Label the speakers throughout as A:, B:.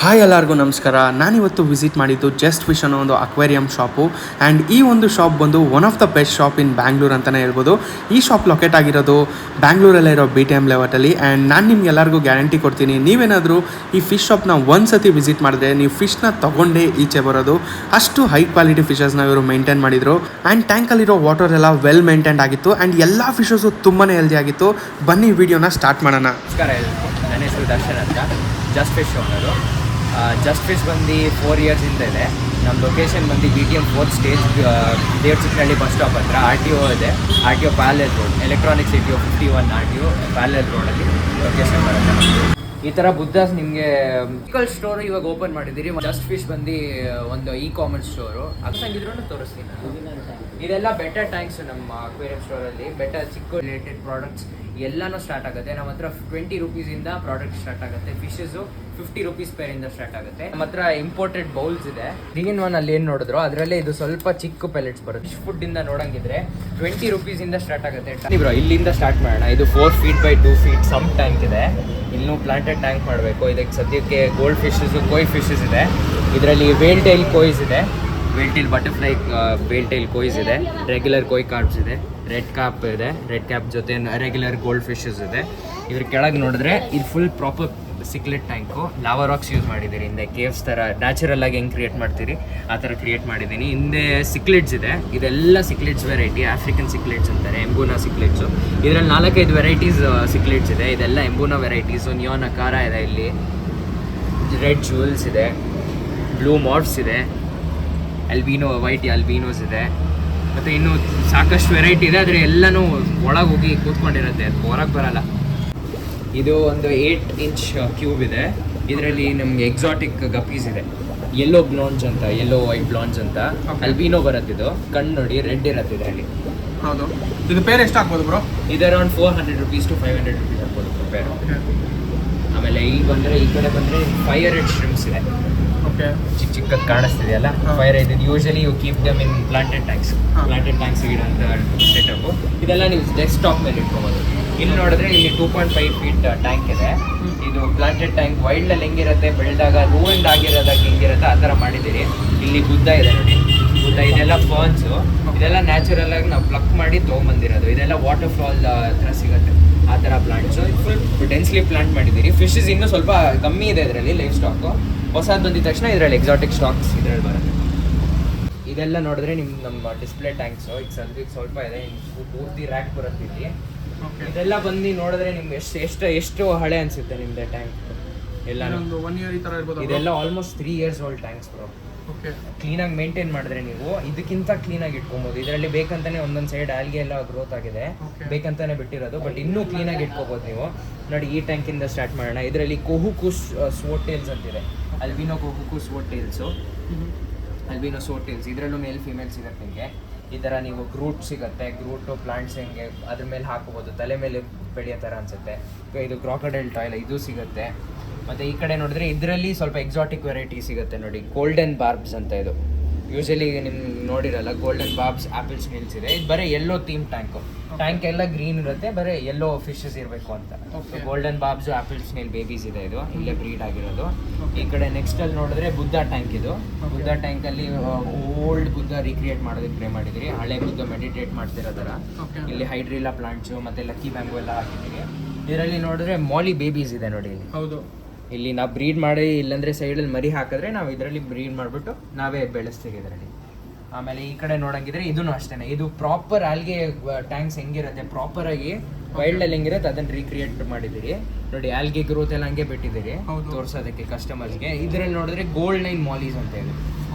A: Hi ಎಲ್ಲರಿಗೂ ನಮಸ್ಕಾರ. ನಾನಿವತ್ತು ವಿಸಿಟ್ ಮಾಡಿದ್ದು ಜಸ್ಟ್ ಫಿಶ್ ಅನ್ನೋ ಒಂದು ಅಕ್ವೇರಿಯಂ ಶಾಪು. ಆ್ಯಂಡ್ ಈ ಒಂದು ಶಾಪ್ ಬಂದು one of the best shop ಇನ್ ಬ್ಯಾಂಗ್ಳೂರ್ ಅಂತಲೇ ಹೇಳ್ಬೋದು. ಈ ಶಾಪ್ ಲೊಕೇಟ್ ಆಗಿರೋದು ಬ್ಯಾಂಗ್ಳೂರಲ್ಲೇ ಇರೋ BTM ಲೆವೆಟಲ್ಲಿ. ಆ್ಯಂಡ್ ನಾನು ನಿಮ್ಗೆ ಎಲ್ಲರಿಗೂ ಗ್ಯಾರಂಟಿ ಕೊಡ್ತೀನಿ, ನೀವೇನಾದರೂ ಈ ಫಿಶ್ ಶಾಪ್ನ ಒಂದು ಸತಿ ವಿಸಿಟ್ ಮಾಡಿದ್ರೆ ನೀವು ಫಿಶ್ನ ತೊಗೊಂಡೇ ಈಚೆ ಬರೋದು. ಅಷ್ಟು ಹೈ ಕ್ವಾಲಿಟಿ ಫಿಶಸ್ನ ಇವರು ಮೇಂಟೈನ್ ಮಾಡಿದರು. ಆ್ಯಂಡ್ ಟ್ಯಾಂಕಲ್ಲಿರೋ ವಾಟರ್ ಎಲ್ಲ ವೆಲ್ ಮೇಂಟೈನ್ಡ್ ಆಗಿತ್ತು. ಆ್ಯಂಡ್ ಎಲ್ಲ ಫಿಶಸ್ಸು ತುಂಬಾ ಹೆಲ್ದಿ ಆಗಿತ್ತು. ಬನ್ನಿ ವಿಡಿಯೋನ ಸ್ಟಾರ್ಟ್ ಮಾಡೋಣ.
B: ನಮಸ್ಕಾರ ಎಲ್ಲರಿಗೂ, ನನ್ನ ಹೆಸರು ದರ್ಶನ್ ಅಂತ, just fish owner. Just fish ಬಂದು 4 ಇಯರ್ಸಿಂದ ಇದೆ. ನಮ್ಮ ಲೊಕೇಶನ್ ಬಂದು BTM 4th stage, Devachikkanahalli bus stop ಹತ್ರ. RTO ಇದೆ, RTO palace road, electronic city 51 RTO palace ರೋಡಲ್ಲಿ ಲೊಕೇಶನ್ ಬರುತ್ತೆ. ಈ ಥರ ಬುದ್ಧಾಸ್ ನಿಮಗೆ ಮೆಡಿಕಲ್ ಸ್ಟೋರ್ ಇವಾಗ ಓಪನ್ ಮಾಡಿದ್ದೀರಿ. ಜಸ್ಟ್ ಫಿಶ್ ಬಂದು ಒಂದು ಕಾಮರ್ಸ್ ಸ್ಟೋರು, ಅಕ್ಕಂಗಿದ್ರೂ ತೋರಿಸ್ತೀನಿ. ಇದೆಲ್ಲ ಬೆಟರ್ ಟ್ಯಾಂಕ್ಸ್ ನಮ್ಮ ಅಕ್ವೇರಿಯಂ ಸ್ಟೋರಲ್ಲಿ. ಬೆಟರ್ ಚಿಕ್ಕ ರಿಲೇಟೆಡ್ ಪ್ರಾಡಕ್ಟ್ಸ್ ಎಲ್ಲನೂ ಸ್ಟಾರ್ಟ್ ಆಗುತ್ತೆ. ನಮ್ಮ ಹತ್ರ 20 ರೂಪೀಸಿಂದ ಪ್ರಾಡಕ್ಟ್ ಸ್ಟಾರ್ಟ್ ಆಗುತ್ತೆ. ಫಿಶಸ್ಸು 50 ರೂಪೀಸ್ ಪೇರಿಂದ ಸ್ಟಾರ್ಟ್ ಆಗುತ್ತೆ. ನಮ್ಮ ಹತ್ರ ಇಂಪೋರ್ಟೆಡ್ ಬೌಲ್ಸ್ ಇದೆ. ಗ್ರೀನ್ ಒನ್ ಅಲ್ಲಿ ಏನು ನೋಡಿದ್ರು ಅದರಲ್ಲೇ ಇದು ಸ್ವಲ್ಪ ಚಿಕ್ಕ ಪೆಲೆಟ್ಸ್ ಬರುತ್ತೆ. ಫಿಶ್ ಫುಡ್ ಇಂದ ನೋಡಂಗಿದ್ರೆ 20 ರೂಪೀಸಿಂದ ಸ್ಟಾರ್ಟ್ ಆಗುತ್ತೆ. ಬ್ರೋ, ಇಲ್ಲಿಂದ ಸ್ಟಾರ್ಟ್ ಮಾಡೋಣ. ಇದು 4 feet by 2 feet some tank ಇದೆ. ಇನ್ನೂ ಪ್ಲಾಂಟೆಡ್ ಟ್ಯಾಂಕ್ ಮಾಡಬೇಕು. ಇದಕ್ಕೆ ಸದ್ಯಕ್ಕೆ ಗೋಲ್ಡ್ ಫಿಶಸ್, ಕೋಯ್ ಫಿಶಸ್ ಇದೆ. ಇದರಲ್ಲಿ ವೇಲ್ ಟೈಲ್ ಕೋಯ್ಸ್ ಇದೆ, whale tail butterfly whale tail kois ಇದೆ, ರೆಗ್ಯುಲರ್ ಕೋಯ್ ಕಾರ್ಪ್ಸ್ ಇದೆ, ರೆಡ್ ಕ್ಯಾಪ್ ಇದೆ. ರೆಡ್ ಕ್ಯಾಪ್ ಜೊತೆ ರೆಗ್ಯುಲರ್ ಗೋಲ್ಡ್ ಫಿಶಸ್ ಇದೆ. ಇದ್ರ ಕೆಳಗೆ ನೋಡಿದ್ರೆ ಇದು full proper cichlid tank. Lava rocks use ಮಾಡಿದ್ದೀರಿ. ಹಿಂದೆ ಕೇವ್ಸ್ ಥರ ನ್ಯಾಚುರಲ್ ಆಗಿ ಹೆಂಗೆ ಕ್ರಿಯೇಟ್ ಮಾಡ್ತೀರಿ ಆ ಥರ ಕ್ರಿಯೇಟ್ ಮಾಡಿದ್ದೀನಿ. ಹಿಂದೆ ಸಿಕ್ಲೆಟ್ಸ್ ಇದೆ. ಇದೆಲ್ಲ ಸಿಕ್ಲೆಟ್ಸ್ ವೆರೈಟಿ, ಆಫ್ರಿಕನ್ ಸಿಕ್ಲೆಟ್ಸ್ ಅಂತಾರೆ, ಎಂಬೂನಾ ಸಿಕ್ಲೆಟ್ಸು. ಇದರಲ್ಲಿ 4-5 ವೆರೈಟೀಸ್ ಸಿಕ್ಲೆಟ್ಸ್ ಇದೆ. ಇದೆಲ್ಲ ಎಂಬೂನಾ ವೆರೈಟೀಸು. ನಿಯೋನ್ ಅಕಾರ ಇದೆ, ಇಲ್ಲಿ ರೆಡ್ ಜೂಲ್ಸ್ ಇದೆ, ಬ್ಲೂ ಮಾರ್ಫ್ಸ್ ಇದೆ, ಅಲ್ಬಿನೋ ವೈಟ್ ಅಲ್ಬಿನೋಸ್ ಇದೆ, ಮತ್ತು ಇನ್ನೂ ಸಾಕಷ್ಟು ವೆರೈಟಿ ಇದೆ. ಆದರೆ ಎಲ್ಲನೂ ಒಳಗೆ ಹೋಗಿ ಕೂತ್ಕೊಂಡಿರುತ್ತೆ, ಅದು ಹೊರಗೆ ಬರಲ್ಲ. ಇದು ಒಂದು 8 inch ಕ್ಯೂಬ್ ಇದೆ. ಇದರಲ್ಲಿ ನಮಗೆ ಎಕ್ಸಾಟಿಕ್ ಗಪ್ಪೀಸ್ ಇದೆ. ಯೆಲ್ಲೋ ಬ್ಲಾಂಜ್ ಅಂತ, ಯೆಲ್ಲೋ ವೈಟ್ ಬ್ಲಾಂಜ್ ಅಂತ ಅಲ್ಬಿನೋ ಬರುತ್ತೆ. ಇದು ಕಣ್ಣು ನೋಡಿ ರೆಡ್ ಇರುತ್ತೆ ಇದರಲ್ಲಿ.
A: ಹೌದು, ಇದು ಪೇರ್ ಎಷ್ಟು ಆಗ್ಬೋದು ಬ್ರೋ? ಇದು
B: ಅರೌಂಡ್ 400 ರೂಪೀಸ್ to 500 ರೂಪೀಸ್ ಆಗ್ಬೋದು ಪೇರು. ಆಮೇಲೆ ಈ ಕಡೆ ಬಂದರೆ ಫೈರ್ ರೆಡ್ ಶ್ರಿಮ್ಸ್ ಇದೆ. ಚಿಕ್ಕ ಚಿಕ್ಕದು ಕಾಣಿಸ್ತಿದೆಯಲ್ಲ, ಫೈರ್ ಇದು. Usually you keep them in planted tanks ಇಡೋಂಥ ಸೆಟಪ್ಪು. ಇದೆಲ್ಲ ನೀವು ಡೆಸ್ಕ್ಟಾಪ್ ಮೇಲೆ ಇಟ್ಕೊಬೋದು. ಇಲ್ಲಿ ನೋಡಿದ್ರೆ ಇಲ್ಲಿ 2.5 feet ಟ್ಯಾಂಕ್ ಇದೆ. ಇದು ಪ್ಲಾಂಟೆಡ್ ಟ್ಯಾಂಕ್. ವೈಲ್ಡಲ್ಲಿ ಹೆಂಗಿರುತ್ತೆ, ಬೆಳೆದಾಗ ರೂವೆಂಡ್ ಆಗಿರೋದಾಗ ಹೆಂಗಿರುತ್ತೆ ಆ ಥರ ಮಾಡಿದ್ದೀರಿ. ಇಲ್ಲಿ ಬುದ್ಧ ಇದೆ ನೋಡಿ, ಬುದ್ಧ. ಇದೆಲ್ಲ ಫಾನ್ಸು. ಇದೆಲ್ಲ ನ್ಯಾಚುರಲ್ ಆಗಿ ನಾವು ಪ್ಲಕ್ ಮಾಡಿ ತೊಗೊಂಬಂದಿರೋದು. ಇದೆಲ್ಲ ವಾಟರ್ ಫಾಲ್ ಹತ್ರ ಸಿಗುತ್ತೆ ಆ ಥರ ಪ್ಲಾಂಟ್ಸು. ಫುಲ್ ಡೆನ್ಸ್ಲಿ ಪ್ಲಾಂಟ್ ಮಾಡಿದ್ದೀರಿ. ಫಿಶಸ್ ಇನ್ನೂ ಸ್ವಲ್ಪ ಕಮ್ಮಿ ಇದೆ ಇದರಲ್ಲಿ, ಲೈಫ್ ಸ್ಟಾಕು. ಹೊಸದು ಬಂದಿದ ತಕ್ಷಣ ಇದರಲ್ಲಿ ಎಕ್ಸಾಟಿಕ್ ಸ್ಟಾಕ್ಸ್ ಇದರಲ್ಲಿ ಬರುತ್ತೆ. ಇದೆಲ್ಲ ನೋಡಿದ್ರೆ ನಮ್ಮ ಡಿಸ್ಪ್ಲೇ ಟ್ಯಾಂಕ್ಸು. ಈಗ ಸದ್ಯಕ್ಕೆ ಸ್ವಲ್ಪ ಇದೆ, ಪೂರ್ತಿ ರ್ಯಾಕ್ ಬರುತ್ತೆ ಇಲ್ಲಿ. ಇದೆಲ್ಲ ಬಂದು ನೋಡಿದ್ರೆ ನಿಮ್ಗೆ ಎಷ್ಟು ಹಳೆ ಅನಿಸುತ್ತೆ ನಿಮ್ಮದೇ ಟ್ಯಾಂಕ್ ಎಲ್ಲ?
A: 1 year ಈ ಥರ ಇರ್ಬೋದು.
B: ಇದೆಲ್ಲ almost 3 years old tanks bro. ಕ್ಲೀನಾಗಿ ಮೇಂಟೈನ್ ಮಾಡಿದ್ರೆ ನೀವು ಇದಕ್ಕಿಂತ ಕ್ಲೀನಾಗಿ ಇಟ್ಕೊಬೋದು. ಇದರಲ್ಲಿ ಬೇಕಂತಾನೆ ಒಂದೊಂದು ಸೈಡ್ ಆಲ್ಗೆ ಎಲ್ಲ ಗ್ರೋತ್ ಆಗಿದೆ, ಬೇಕಂತಾನೆ ಬಿಟ್ಟಿರೋದು. ಬಟ್ ಇನ್ನೂ ಕ್ಲೀನಾಗಿ ಇಟ್ಕೋಬೋದು ನೀವು. ನೋಡಿ, ಈ ಟ್ಯಾಂಕಿಂದ ಸ್ಟಾರ್ಟ್ ಮಾಡೋಣ. ಇದರಲ್ಲಿ ಕೊಹುಕುಸ್ ಸ್ವೋಟ್ ಟೇಲ್ಸ್ ಅಂತಿದೆ. Albino kohaku sword tails, albino sword tails. ಇದರಲ್ಲೂ ಮೇಲ್ ಫಿಮೇಲ್ ಸಿಗುತ್ತೆ ನಿಮಗೆ. ಈ ಥರ ನೀವು ಗ್ರೂಟ್ ಸಿಗುತ್ತೆ. ಗ್ರೂಟು ಪ್ಲಾಂಟ್ಸ್ ಹೆಂಗೆ ಅದ್ರ ಮೇಲೆ ಹಾಕೋಬೋದು, ತಲೆ ಮೇಲೆ ಬೆಳೆಯೋ ಥರ ಅನಿಸುತ್ತೆ. ಇದು ಕ್ರಾಕೊಡೈಲ್ ಟಾಯ್ಲ್ ಇದು ಸಿಗುತ್ತೆ. ಮತ್ತು ಈ ಕಡೆ ನೋಡಿದ್ರೆ ಇದರಲ್ಲಿ ಸ್ವಲ್ಪ ಎಕ್ಸಾಟಿಕ್ ವೆರೈಟಿ ಸಿಗುತ್ತೆ ನೋಡಿ. ಗೋಲ್ಡನ್ ಬಾರ್ಬ್ಸ್ ಅಂತ. ಇದು ಯೂಶಲಿ ನಿಮ್ಗೆ ನೋಡಿರಲ್ಲ, ಗೋಲ್ಡನ್ ಬಾರ್ಬ್ಸ್ ಆ್ಯಪಲ್ ಸ್ನೇಲ್ಸ್ ಇದೆ. ಇದು ಬರೀ ಯೆಲ್ಲೋ ಥೀಮ್ ಟ್ಯಾಂಕು. ಟ್ಯಾಂಕ್ ಎಲ್ಲ ಗ್ರೀನ್ ಇರುತ್ತೆ, ಬರೀ ಯೆಲ್ಲೋ ಫಿಶಸ್ ಇರಬೇಕು ಅಂತ. ಗೋಲ್ಡನ್ ಬಾರ್ಬ್ಸ್ ಆ್ಯಪಲ್ ಸ್ನೇಲ್ ಬೇಬೀಸ್ ಇದೆ. ಇದು ಇಲ್ಲೇ ಬ್ರೀಡ್ ಆಗಿರೋದು. ಈ ಕಡೆ ನೆಕ್ಸ್ಟ್ ಅಲ್ಲಿ ನೋಡಿದ್ರೆ ಬುದ್ಧ ಟ್ಯಾಂಕ್. ಇದು ಬುದ್ಧ ಟ್ಯಾಂಕಲ್ಲಿ ಓಲ್ಡ್ ಬುದ್ಧ ರೀಕ್ರಿಯೇಟ್ ಮಾಡೋದಕ್ಕೆ ಟ್ರೈ ಮಾಡಿದ್ದೀರಿ. ಹಳೆ ಬುದ್ಧ ಮೆಡಿಟೇಟ್ ಮಾಡ್ತಿರೋ ಥರ. ಇಲ್ಲಿ ಹೈಡ್ರಿಲ್ಲಾ ಪ್ಲಾಂಟ್ಸು ಮತ್ತು ಲಕ್ಕಿ ಬ್ಯಾಂಬು ಎಲ್ಲ ಹಾಕಿದ್ದೀರಿ. ಇದರಲ್ಲಿ ನೋಡಿದ್ರೆ ಮಾಲಿ ಬೇಬೀಸ್ ಇದೆ ನೋಡಿ ಇಲ್ಲಿ.
A: ಹೌದು,
B: ಇಲ್ಲಿ ನಾವು ಬ್ರೀಡ್ ಮಾಡಿ, ಇಲ್ಲಾಂದರೆ ಸೈಡಲ್ಲಿ ಮರಿ ಹಾಕಿದ್ರೆ ನಾವು ಇದರಲ್ಲಿ ಬ್ರೀಡ್ ಮಾಡಿಬಿಟ್ಟು ನಾವೇ ಬೆಳೆಸ್ತೀವಿ ಇದರಲ್ಲಿ. ಆಮೇಲೆ ಈ ಕಡೆ ನೋಡಂಗಿದ್ರೆ ಇದೂ ಅಷ್ಟೇ. ಇದು ಪ್ರಾಪರ್ ಆಲ್ಗೆ ಟ್ಯಾಂಕ್ಸ್ ಹೆಂಗಿರುತ್ತೆ, ಪ್ರಾಪರಾಗಿ ವೈಲ್ಡಲ್ಲಿ ಹೆಂಗಿರುತ್ತೆ ಅದನ್ನು ರೀಕ್ರಿಯೇಟ್ ಮಾಡಿದ್ದೀರಿ ನೋಡಿ. ಆಲ್ಗೆ ಗ್ರೋತ್ ಎಲ್ಲ ಹಂಗೆ ಬಿಟ್ಟಿದ್ದೀರಿ ತೋರಿಸೋದಕ್ಕೆ ಕಸ್ಟಮರ್ಸ್ಗೆ. ಇದರಲ್ಲಿ ನೋಡಿದ್ರೆ ಗೋಲ್ಡ್ ನೈನ್ ಮಾಲೀಸ್ ಅಂತ ಇದೆ.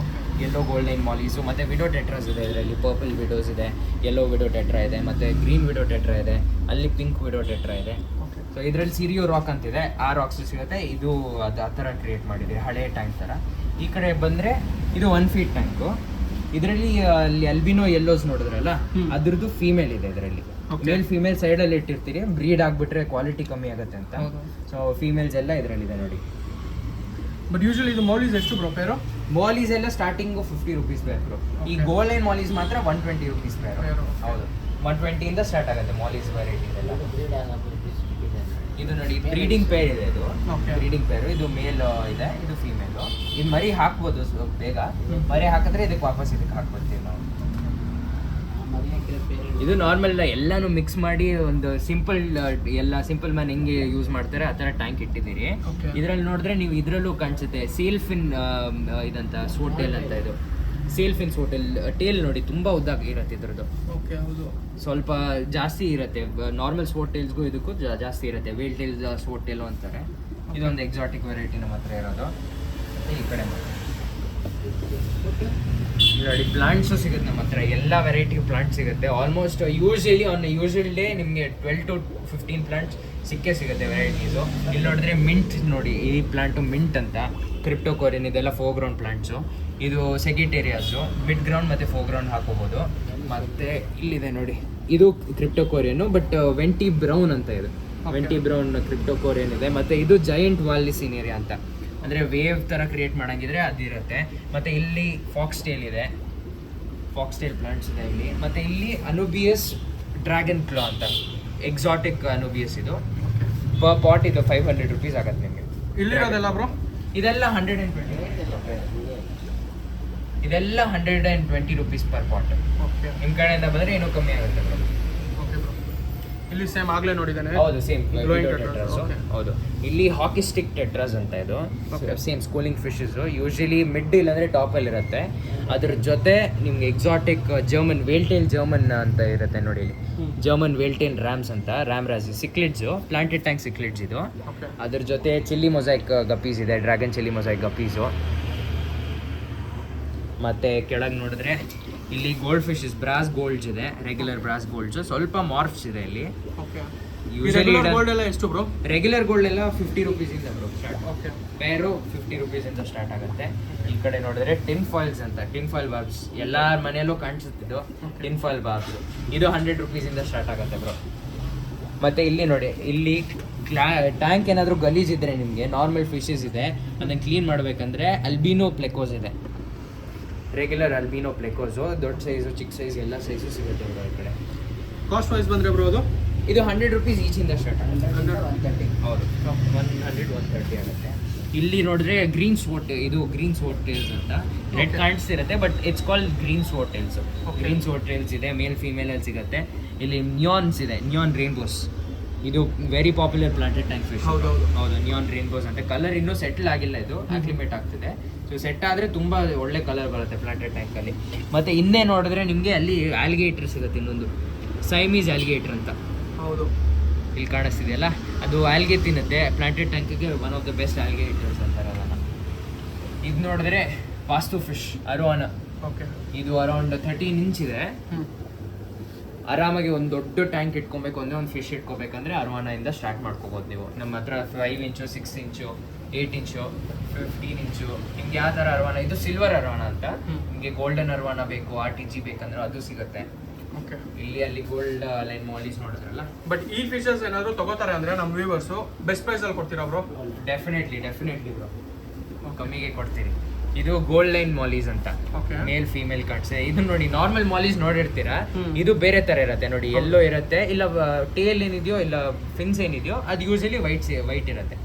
B: ಯೆಲ್ಲೋ ಗೋಲ್ಡ್ ನೈನ್ ಮಾಲೀಸು ಮತ್ತು ವಿಡೋ ಟೆಟ್ರಾಸ್ ಇದೆ. ಇದರಲ್ಲಿ ಪರ್ಪಲ್ ವಿಡೋಸ್ ಇದೆ, ಯೆಲ್ಲೋ ವಿಡೋ ಟೆಟ್ರಾ ಇದೆ, ಮತ್ತು ಗ್ರೀನ್ ವಿಡೋ ಟೆಟ್ರಾ ಇದೆ, ಅಲ್ಲಿ ಪಿಂಕ್ ವಿಡೋ ಟೆಟ್ರಾ ಇದೆ. ಸೊ ಇದರಲ್ಲಿ ಸಿರಿಯೋ ರಾಕ್ ಅಂತಿದೆ, ಆ ರಾಕ್ಸ್ ಸಿಗುತ್ತೆ. ಇದು ಅದು ಆ ಥರ ಕ್ರಿಯೇಟ್ ಮಾಡಿದ್ದೀರಿ, ಹಳೆ ಟ್ಯಾಂಕ್ ಥರ. ಈ ಕಡೆ ಬಂದರೆ ಇದು 1 feet ಟ್ಯಾಂಕು. ಇದರಲ್ಲಿ ಅಲ್ಲಿ ಅಲ್ಬಿನೋ ಯೆಲ್ಲೋಸ್ ನೋಡಿದ್ರಲ್ಲ, ಅದ್ರದ್ದು ಫೀಮೇಲ್ ಇದೆ ಇದರಲ್ಲಿ. ಮೇಲ್ ಫೀಮೇಲ್ ಸೈಡಲ್ಲಿ ಇಟ್ಟಿರ್ತೀರಿ, ಬ್ರೀಡ್ ಆಗಿಬಿಟ್ರೆ ಕ್ವಾಲಿಟಿ ಕಮ್ಮಿ ಆಗುತ್ತೆ ಅಂತ. ಸೊ ಫೀಮೇಲ್ಸ್ ಎಲ್ಲ ಇದರಲ್ಲಿದೆ ನೋಡಿ.
A: ಬಟ್ ಯೂಶಲಿ ಇದು ಮೌಲೀಸ್ ಎಷ್ಟು ಬ್ರೋ ಪೇರು?
B: ಮಾಲೀಸ್ ಎಲ್ಲ ಸ್ಟಾರ್ಟಿಂಗು 50 ರೂಪೀಸ್ ಪೇರ್ ಬ್ರೋ. ಈ ಗೋಲ್ಡನ್ ಮಾಲೀಸ್ ಮಾತ್ರ 120 ರೂಪೀಸ್ ಪೇರ್. ಹೌದು, 120 ಇಂದ ಸ್ಟಾರ್ಟ್ ಆಗುತ್ತೆ ಮಾಲೀಸ್ ವೆರೈಟಿ ಎಲ್ಲ. ಇದು ನೋಡಿ ಬ್ರೀಡಿಂಗ್ ಪೇರ್ ಇದೆ. ಇದು
A: Okay.
B: ಬ್ರೀಡಿಂಗ್ ಪೇರು. ಇದು ಮೇಲ್ ಇದೆ, ಇದು ಫೀಮೇಲು. ಇದು ಮರಿ ಹಾಕ್ಬೋದು ಬೇಗ. ಮರಿ ಹಾಕಿದ್ರೆ ಇದಕ್ಕೆ ವಾಪಸ್ ಇದಕ್ಕೆ ಹಾಕ್ಬಿಡ್ತೀವಿ ನಾವು. ಇದು ನಾರ್ಮಲ್ ಎಲ್ಲಾನು ಮಿಕ್ಸ್ ಮಾಡಿ ಒಂದು ಸಿಂಪಲ್ ಎಲ್ಲ ಸಿಂಪಲ್ ಮ್ಯಾನ್ ಹೆಂಗೆ ಯೂಸ್ ಮಾಡ್ತಾರೆ ಆ ಥರ ಟ್ಯಾಂಕ್ ಇಟ್ಟಿದ್ದೀರಿ.
A: Okay.
B: ಇದರಲ್ಲಿ ನೋಡಿದ್ರೆ ನೀವು ಇದರಲ್ಲೂ ಕಾಣಿಸುತ್ತೆ ಸೀಲ್ ಫಿನ್ ಇದಂತ ಸೋಟ್ ಟೇಲ್ ಅಂತ. ಇದು ಸೀಲ್ ಫಿನ್ ಸೋಟ್ ಟೇಲ್ ನೋಡಿ ತುಂಬ ಉದ್ದ ಇರುತ್ತೆ ಇದ್ರದ್ದು.
A: ಓಕೆ ಹೌದು.
B: ಸ್ವಲ್ಪ ಜಾಸ್ತಿ ಇರುತ್ತೆ. ನಾರ್ಮಲ್ ಸ್ಪೋರ್ಟ್ ಟೇಲ್ಸ್ಗೂ ಇದಕ್ಕೂ ಜಾಸ್ತಿ ಇರುತ್ತೆ. ವೇಲ್ ಟೇಲ್ಸ್ ಸ್ಪೋರ್ಟ್ ಟೇಲು ಅಂತಾರೆ. ಇದೊಂದು ಎಕ್ಸಾಟಿಕ್ ವೆರೈಟಿ ನಮ್ಮ ಹತ್ರ ಇರೋದು. ಮತ್ತೆ ಈ ಕಡೆ ನೋಡಿ ಪ್ಲಾಂಟ್ಸು ಸಿಗುತ್ತೆ ನಮ್ಮ ಹತ್ರ. ಎಲ್ಲ ವೆರೈಟಿ ಪ್ಲಾಂಟ್ ಸಿಗುತ್ತೆ. ಆಲ್ಮೋಸ್ಟ್ ಯೂಶಲಿ ಡೇ ನಿಮಗೆ 12 to 15 ಪ್ಲಾಂಟ್ಸ್ ಸಿಕ್ಕೇ ಸಿಗುತ್ತೆ ವೆರೈಟೀಸು. ಇಲ್ಲಿ ನೋಡಿದ್ರೆ ಮಿಂಟ್ ನೋಡಿ, ಈ ಪ್ಲಾಂಟು ಮಿಂಟ್ ಅಂತ. ಕ್ರಿಪ್ಟೋಕೋರಿಯನ್ ಇದೆಲ್ಲ ಫೋರ್ಗ್ರೌಂಡ್ ಪ್ಲಾಂಟ್ಸು. ಇದು ಸೆಗಿಟೇರಿಯಾಸು, ಮಿಡ್ ಗ್ರೌಂಡ್ ಮತ್ತು ಫೋರ್ಗ್ರೌಂಡ್ ಹಾಕೋಬೋದು. ಮತ್ತು ಇಲ್ಲಿದೆ ನೋಡಿ, ಇದು ಕ್ರಿಪ್ಟೋಕೋರಿಯನ್ನು, ಬಟ್ ವೆಂಟಿ ಬ್ರೌನ್ ಅಂತ ಇದು. ವೆಂಟಿ ಬ್ರೌನ್ ಕ್ರಿಪ್ಟೋಕೋರಿಯನ್ ಇದೆ. ಮತ್ತು ಇದು ಜೈಂಟ್ ವಾಲಿ ಸಿನೇರಿಯಾ ಅಂತ, ಅಂದರೆ ವೇವ್ ಥರ ಕ್ರಿಯೇಟ್ ಮಾಡೋಂಗಿದ್ರೆ ಅದಿರುತ್ತೆ. ಮತ್ತು ಇಲ್ಲಿ ಫಾಕ್ಸ್ ಟೇಲ್ ಇದೆ, ಫಾಕ್ಸ್ ಟೇಲ್ ಪ್ಲಾಂಟ್ಸ್ ಇದೆ ಇಲ್ಲಿ. ಮತ್ತು ಇಲ್ಲಿ ಅನುಬಿಯಸ್ ಡ್ರ್ಯಾಗನ್ ಕ್ಲಾ ಅಂತ ಎಕ್ಸಾಟಿಕ್ ಅನುಬಿಯಸ್. ಇದು ಪರ್ ಪಾಟ್ ಇದು 500 rupees ಆಗುತ್ತೆ ನಿಮಗೆ.
A: ಇಲ್ಲಿರೋದೆಲ್ಲ ಬ್ರೋ
B: ಇದೆಲ್ಲ 120. ಇದೆಲ್ಲ 120 rupees ಪರ್ ಪಾಟ್.
A: ಓಕೆ.
B: ನಿಮ್ಮ ಕಡೆಯಿಂದ ಬಂದರೆ ಇನ್ನೂ ಕಮ್ಮಿ ಆಗುತ್ತೆ bro.
A: Okay bro. ಇಲ್ಲಿ ಸೇಮ್ ಆಗಲೇ ನೋಡಿದ್ದಾನೆ.
B: ಹೌದು, same
A: Glowing
B: tetras.
A: tetras, okay.
B: ಹೌದು, ಇಲ್ಲಿ ಹಾಕಿ ಸ್ಟಿಕ್ ಟೆಟ್ರಾಸ್ ಅಂತ. ಇದು
A: Okay.
B: Same schooling fishes. Usually mid ಇಲ್ಲಾಂದರೆ ಟಾಪಲ್ಲಿ ಇರುತ್ತೆ. ಅದ್ರ ಜೊತೆ ನಿಮ್ಗೆ ಎಕ್ಸಾಟಿಕ್ ಜರ್ಮನ್ ವೇಲ್ಟೇಲ್ ಜರ್ಮನ್ ಅಂತ ಇರುತ್ತೆ ನೋಡಿ ಇಲ್ಲಿ. ಜರ್ಮನ್ ವೇಲ್ಟೇಲ್ ರ್ಯಾಮ್ಸ್ ಅಂತ, ರ್ಯಾಮ್ ರಾಜ್ ಸಿಕ್ಲಿಡ್ಸು, ಪ್ಲಾಂಟೆಡ್ ಟ್ಯಾಂಕ್ ಸಿಕ್ಲಿಡ್ಸ್ ಇದು.
A: ಓಕೆ.
B: ಅದ್ರ ಜೊತೆ ಚಿಲ್ಲಿ ಮೊಸೈಕ್ ಗಪ್ಪೀಸ್ ಇದೆ, ಡ್ರ್ಯಾಗನ್ ಚಿಲ್ಲಿ ಮೊಸೈಕ್ ಗಪ್ಪೀಸು. ಮತ್ತು ಕೆಳಗೆ ನೋಡಿದ್ರೆ ಇಲ್ಲಿ ಗೋಲ್ಡ್ ಫಿಶಸ್, ಬ್ರಾಸ್ ಗೋಲ್ಡ್ಸ್ ಇದೆ, ರೆಗ್ಯುಲರ್ ಬ್ರಾಸ್ ಗೋಲ್ಡ್ಸ್, ಸ್ವಲ್ಪ ಮಾರ್ಫ್ಸ್ ಇದೆ ಇಲ್ಲಿ.
A: ಓಕೆ.
B: ಯೂಶಲಿ
A: ಗೋಲ್ಡ್ ಎಲ್ಲ ಎಷ್ಟು ಬ್ರೋ?
B: ರೆಗ್ಯುಲರ್ ಗೋಲ್ಡ್ ಎಲ್ಲ 50 rupees ಇಂದ ಬ್ರೋ ಸ್ಟಾರ್ಟ್.
A: ಓಕೆ.
B: ಪೇರು 50 rupees ಇಂದ ಸ್ಟಾರ್ಟ್ ಆಗುತ್ತೆ. ಈ ಕಡೆ ನೋಡಿದ್ರೆ ಟಿನ್ ಫಾಯಿಲ್ಸ್ ಅಂತ, ಟಿನ್ ಫಾಯಿಲ್ ಬಾಬ್ಸ್ ಎಲ್ಲರ ಮನೆಯಲ್ಲೂ ಕಾಣಿಸುತ್ತಿದ್ದು ಟಿನ್ ಫಾಯಿಲ್ ಬಾಬ್ಸ್. ಇದು 100 rupees ಇಂದ ಸ್ಟಾರ್ಟ್ ಆಗುತ್ತೆ ಬ್ರೋ. ಮತ್ತು ಇಲ್ಲಿ ನೋಡಿ, ಇಲ್ಲಿ ಟ್ಯಾಂಕ್ ಏನಾದರೂ ಗಲೀಜಿದ್ರೆ ನಿಮಗೆ ನಾರ್ಮಲ್ ಫಿಶಸ್ ಇದೆ, ಅದನ್ನು ಕ್ಲೀನ್ ಮಾಡಬೇಕಂದ್ರೆ ಅಲ್ಬಿನೋ ಪ್ಲೆಕೋಸ್ ಇದೆ. ರೆಗ್ಯುಲರ್ ಅಲ್ಬಿನೋ ಪ್ಲೆಕೋಸು, ದೊಡ್ಡ ಸೈಜು ಚಿಕ್ಕ ಸೈಜ್ ಎಲ್ಲ ಸೈಜು ಸಿಗುತ್ತೆ ಬ್ರೋ ಈ ಕಡೆ.
A: ಕಾಸ್ಟ್ ವೈಸ್ ಬಂದರೆ ಬ್ರೋ ಅದು
B: ಇದು 100 rupees ಈಚಿಂದ ಸ್ಟಾರ್ಟ್ ಆಗುತ್ತೆ. 130. ಹೌದು, 100 130 ಆಗುತ್ತೆ. ಇಲ್ಲಿ ನೋಡಿದ್ರೆ ಗ್ರೀನ್ ಸ್ವೋಟ್, ಇದು ಗ್ರೀನ್ ಸ್ವೋಟ್ ಟೇಲ್ಸ್ ಅಂತ ರೆಡ್ ಕಾಣಿಸ್ತಿರುತ್ತೆ, but it's called green sword tails. Green sword tails ಇದೆ, ಮೇಲ್ ಫೀಮೇಲ್ ಅಲ್ಲಿ ಸಿಗುತ್ತೆ. ಇಲ್ಲಿ ನಿಯಾನ್ಸ್ ಇದೆ, ನಿಯಾನ್ ರೈನ್ಬೋಸ್. ಇದು very popular planted tank fish.
A: ಹೌದು.
B: ನಿಯಾನ್ ರೈನ್ಬೋಸ್ ಅಂತ. ಕಲರ್ ಇನ್ನೂ ಸೆಟಲ್ ಆಗಿಲ್ಲ, ಇದು ಆಕ್ಲಿಮೇಟ್ ಆಗ್ತಿದೆ. ಸೊ ಸೆಟ್ ಆದರೆ ತುಂಬ ಒಳ್ಳೆ ಕಲರ್ ಬರುತ್ತೆ ಪ್ಲಾಂಟೆಡ್ ಟ್ಯಾಂಕಲ್ಲಿ. ಮತ್ತು ಇನ್ನೇ ನೋಡಿದ್ರೆ ನಿಮಗೆ ಅಲ್ಲಿ ಆಲ್ಗೇಟರ್ ಸಿಗುತ್ತೆ, ಇನ್ನೊಂದು ಸೈಮೀಸ್ ಆಲ್ಗೇಟರ್ ಅಂತ.
A: ಹೌದು.
B: ಇಲ್ಲಿ ಕಾಣಿಸ್ತಿದೆಯಲ್ಲ, ಅದು ಆಲ್ಗೆ ತಿನ್ನುತ್ತೆ. ಪ್ಲಾಂಟೆಡ್ ಟ್ಯಾಂಕಿಗೆ one of the best algae eaters ಅಂತಾರೆ ಅದನ್ನು. ಇದು ನೋಡಿದ್ರೆ ಪಾಸ್ತು ಫಿಶ್ ಅರೋವಾನ.
A: ಓಕೆ.
B: ಇದು ಅರೌಂಡ್ 13 inch ಇದೆ. ಆರಾಮಾಗಿ ಒಂದು ದೊಡ್ಡ ಟ್ಯಾಂಕ್ ಇಟ್ಕೊಬೇಕು ಅಂದರೆ, ಒಂದು ಫಿಶ್ ಇಟ್ಕೋಬೇಕಂದ್ರೆ ಅರವಾನಿಂದ ಸ್ಟಾರ್ಟ್ ಮಾಡ್ಕೋಬೋದು ನೀವು. ನಮ್ಮ ಹತ್ರ 5 inch, 6 inch, 8 inch, 15 inch, ನಿಮ್ಗೆ ಯಾವ ಥರ ಅರವಾನ. ಇದು ಸಿಲ್ವರ್ ಅರವಾನ ಅಂತ. ನಿಮಗೆ ಗೋಲ್ಡನ್ ಅರವಾನ ಬೇಕು, RTG ಬೇಕಂದ್ರೆ ಅದು ಸಿಗುತ್ತೆ.
A: ಓಕೆ.
B: ಇಲ್ಲಿ ಅಲ್ಲಿ ಗೋಲ್ಡ್ ಲೈನ್ ಮಾಲೀಸ್ ನೋಡಿದ್ರಲ್ಲ.
A: ಬಟ್ ಈ ಫಿಶಸ್ ಏನಾದರೂ ತಗೋತಾರೆ ಅಂದರೆ ನಮ್ಮ ವ್ಯೂವರ್ಸು ಬೆಸ್ಟ್ ಪ್ರೈಸಲ್ಲಿ ಕೊಡ್ತೀರಾ ಬ್ರೋ?
B: ಡೆಫಿನೆಟ್ಲಿ ಬ್ರೋ, ಕಮ್ಮಿಗೆ ಕೊಡ್ತೀರಿ. ಇದು ಗೋಲ್ಡ್ ಲೈನ್ ಮಾಲೀಸ್ ಅಂತ,
A: ಓಕೆ.
B: ಮೇಲ್ ಫೀಮೇಲ್ ಕಟ್ಸ್. ಇದು ನೋಡಿ, ನಾರ್ಮಲ್ ಮಾಲೀಸ್ ನೋಡಿರ್ತೀರಾ, ಇದು ಬೇರೆ ತರ ಇರುತ್ತೆ ನೋಡಿ. ಎಲ್ಲೋ ಇರುತ್ತೆ, ಇಲ್ಲ ಟೇಲ್ ಏನಿದೆಯೋ ಇಲ್ಲ ಫಿನ್ಸ್ ಏನಿದೆಯೋ ಅದು ಯೂಶಲಿ ವೈಟ್ ಇರುತ್ತೆ.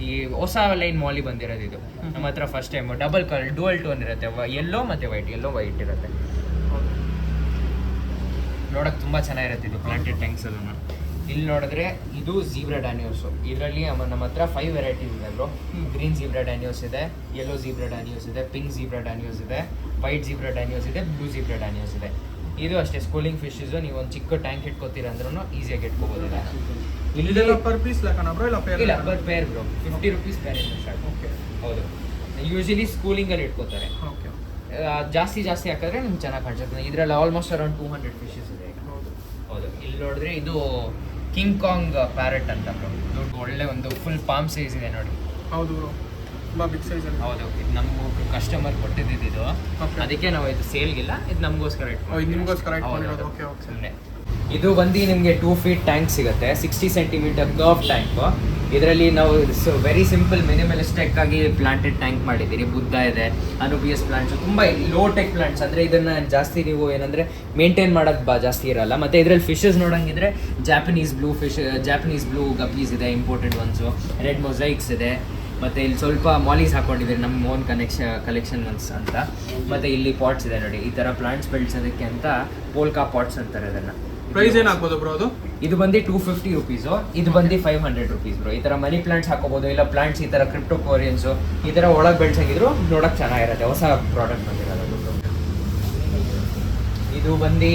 B: ಈ ಹೊಸ ಲೈನ್ ಮಾಲಿ ಬಂದಿರೋದು ಇದು ನಮ್ಮ ಹತ್ರ first time. Double colour dual tone ಇರುತ್ತೆ, ಎಲ್ಲೋ ಮತ್ತೆ ವೈಟ್, ಎಲ್ಲೋ ವೈಟ್ ಇರುತ್ತೆ. ನೋಡಕ್ ತುಂಬಾ ಚೆನ್ನಾಗಿರುತ್ತೆ ಇದು ಪ್ಲಾಂಟೆಡ್ ಟ್ಯಾಂಕ್ಸ್ ಅದನ್ನು. ಇಲ್ಲಿ ನೋಡಿದ್ರೆ ಇದು ಝೀಬ್ರಾ ಡ್ಯಾನಿಯೋಸು. ಇದರಲ್ಲಿ ನಮ್ಮ ಹತ್ರ 5 ವೆರೈಟೀಸ್ ಇದೆ ಬ್ರೋ. ಗ್ರೀನ್ ಝೀಬ್ರಾ ಡ್ಯಾನಿಯೋಸ್ ಇದೆ, ಯೆಲ್ಲೋ ಝೀಬ್ರಾ ಡ್ಯಾನಿಯೋಸ್ ಇದೆ, ಪಿಂಕ್ ಝೀಬ್ರಾ ಡ್ಯಾನಿಯೋಸ್ ಇದೆ, ವೈಟ್ ಝೀಬ್ರಾ ಡ್ಯಾನಿಯೋಸ್ ಇದೆ, ಬ್ಲೂ ಝೀಬ್ರಾ ಡ್ಯಾನಿಯೋಸ್ ಇದೆ. ಇದು ಅಷ್ಟೇ ಸ್ಕೂಲಿಂಗ್ ಫಿಶಸ್ಸು. ನೀವು ಒಂದು ಚಿಕ್ಕ ಟ್ಯಾಂಕ್ ಇಟ್ಕೋತೀರ ಅಂದ್ರೂ ಈಸಿಯಾಗಿ ಇಟ್ಕೋಬೋದು.
A: ಇಲ್ಲಿ ಪರ್ ಪೀಸ್ ಲೆಕ್ಕನ ಬ್ರೋ ಇಲ್ಲ ಪೇರ್?
B: ಇಲ್ಲ, per pair bro. 50 rupees pair ಇಂದ ಸ್ಟಾರ್ಟ್.
A: ಓಕೆ.
B: ಹೌದು, ಯೂಶಲಿ ಸ್ಕೂಲಿಂಗಲ್ಲಿ ಇಟ್ಕೋತಾರೆ.
A: ಓಕೆ.
B: ಜಾಸ್ತಿ ಹಾಕಿದ್ರೆ ನಿಮ್ಗೆ ಚೆನ್ನಾಗಿ ಕಾಣಿಸುತ್ತೆ. ಇದರಲ್ಲಿ ಆಲ್ಮೋಸ್ಟ್ ಅರೌಂಡ್ 200 ಫಿಶಸ್ ಇದೆ ಈಗ. ಹೌದು. ಇಲ್ಲಿ ನೋಡಿದ್ರೆ ಇದು ಕಿಂಗ್ ಕಾಂಗ್ ಪ್ಯಾರೆಟ್ ಅಂತ ಬ್ರೋ. ದೊಡ್ಡ ಒಳ್ಳೆ ಒಂದು ಫುಲ್ ಪಾಮ್ ಸೈಜ್ ಇದೆ ನೋಡಿ.
A: ಹೌದು ಬ್ರೋ, ತುಂಬ ಬಿಗ್ ಸೈಜ್ ಅಲ್ಲಿ.
B: ಹೌದು, ಇದು ನಮಗೂ ಕಸ್ಟಮರ್ ಕೊಟ್ಟಿದ್ದು ಇದು.
A: Okay.
B: ಅದಕ್ಕೆ ನಾವು ಇದು ಸೇಲ್ಗಿಲ್ಲ, ಇದು ನಮಗೋಸ್ಕರ
A: ಇದು ನಿಮಗೋಸ್ಕರ ಇಟ್ಕೊಂಡಿರೋದು. Okay okay.
B: ಸುಮ್ಮನೆ ಇದು ಬಂದು ನಿಮಗೆ 2 feet ಟ್ಯಾಂಕ್ ಸಿಗುತ್ತೆ, 60 ಸೆಂಟಿಮೀಟರ್ ಕರ್ವ್ ಟ್ಯಾಂಕು. ಇದರಲ್ಲಿ ನಾವು ವೆರಿ ಸಿಂಪಲ್ ಮಿನಿಮಲಿಸ್ಟಿಕ್ ಆಗಿ ಪ್ಲಾಂಟೆಡ್ ಟ್ಯಾಂಕ್ ಮಾಡಿದ್ದೀರಿ. ಬುದ್ಧ ಇದೆ, ಅನುಬಿಯಸ್ ಪ್ಲಾಂಟ್ಸ್, ತುಂಬ ಲೋ ಟೆಕ್ ಪ್ಲಾಂಟ್ಸ್. ಅಂದರೆ ಇದನ್ನು ಜಾಸ್ತಿ ನೀವು ಏನಂದರೆ ಮೇಂಟೈನ್ ಮಾಡೋದು ಜಾಸ್ತಿ ಇರಲ್ಲ. ಮತ್ತು ಇದರಲ್ಲಿ ಫಿಶಸ್ ನೋಡೋಂಗಿದ್ರೆ ಜಾಪನೀಸ್ ಬ್ಲೂ ಗಪ್ಪೀಸ್ ಇದೆ, ಇಂಪೋರ್ಟೆಡ್ ಒನ್ಸು, ರೆಡ್ ಮೊಸೈಕ್ಸ್ ಇದೆ. ಮತ್ತು ಇಲ್ಲಿ ಸ್ವಲ್ಪ ಮಾಲೀಸ್ ಹಾಕೊಂಡಿದ್ದೀರಿ, ನಮ್ಮ ಓನ್ ಕಲೆಕ್ಷನ್ ಒನ್ಸ್ ಅಂತ. ಮತ್ತು ಇಲ್ಲಿ ಪಾಟ್ಸ್ ಇದೆ ನೋಡಿ, ಈ ಥರ ಪ್ಲಾಂಟ್ಸ್ ಬೆಳೆಸೋದಕ್ಕೆ ಅಂತ ಪೋಲ್ಕಾ ಪಾಟ್ಸ್ ಅಂತಾರೆ ಅದನ್ನು.
A: ಪ್ರೈಸ್ ಏನಾಗ್ಬೋದು ಬ್ರೋ ಅದು?
B: ಇದು ಬಂದು 250 ರುಪೀಸು, ಇದು ಬಂದು 500 ರುಪೀಸ್ ಬ್ರೋ. ಈ ಥರ ಮನಿ ಪ್ಲಾಂಟ್ಸ್ ಹಾಕೋಬೋದು, ಇಲ್ಲ ಪ್ಲಾಂಟ್ಸ್ ಈ ಥರ ಕ್ರಿಪ್ಟೋಕೋರಿಯನ್ಸು ಈ ಥರ ಒಳಗೆ ಬೆಳೆಸಂಗಿದ್ರು ನೋಡೋಕೆ ಚೆನ್ನಾಗಿರುತ್ತೆ. ಹೊಸ ಪ್ರಾಡಕ್ಟ್ ಬಂದಿರೋದು. ಇದು ಬಂದು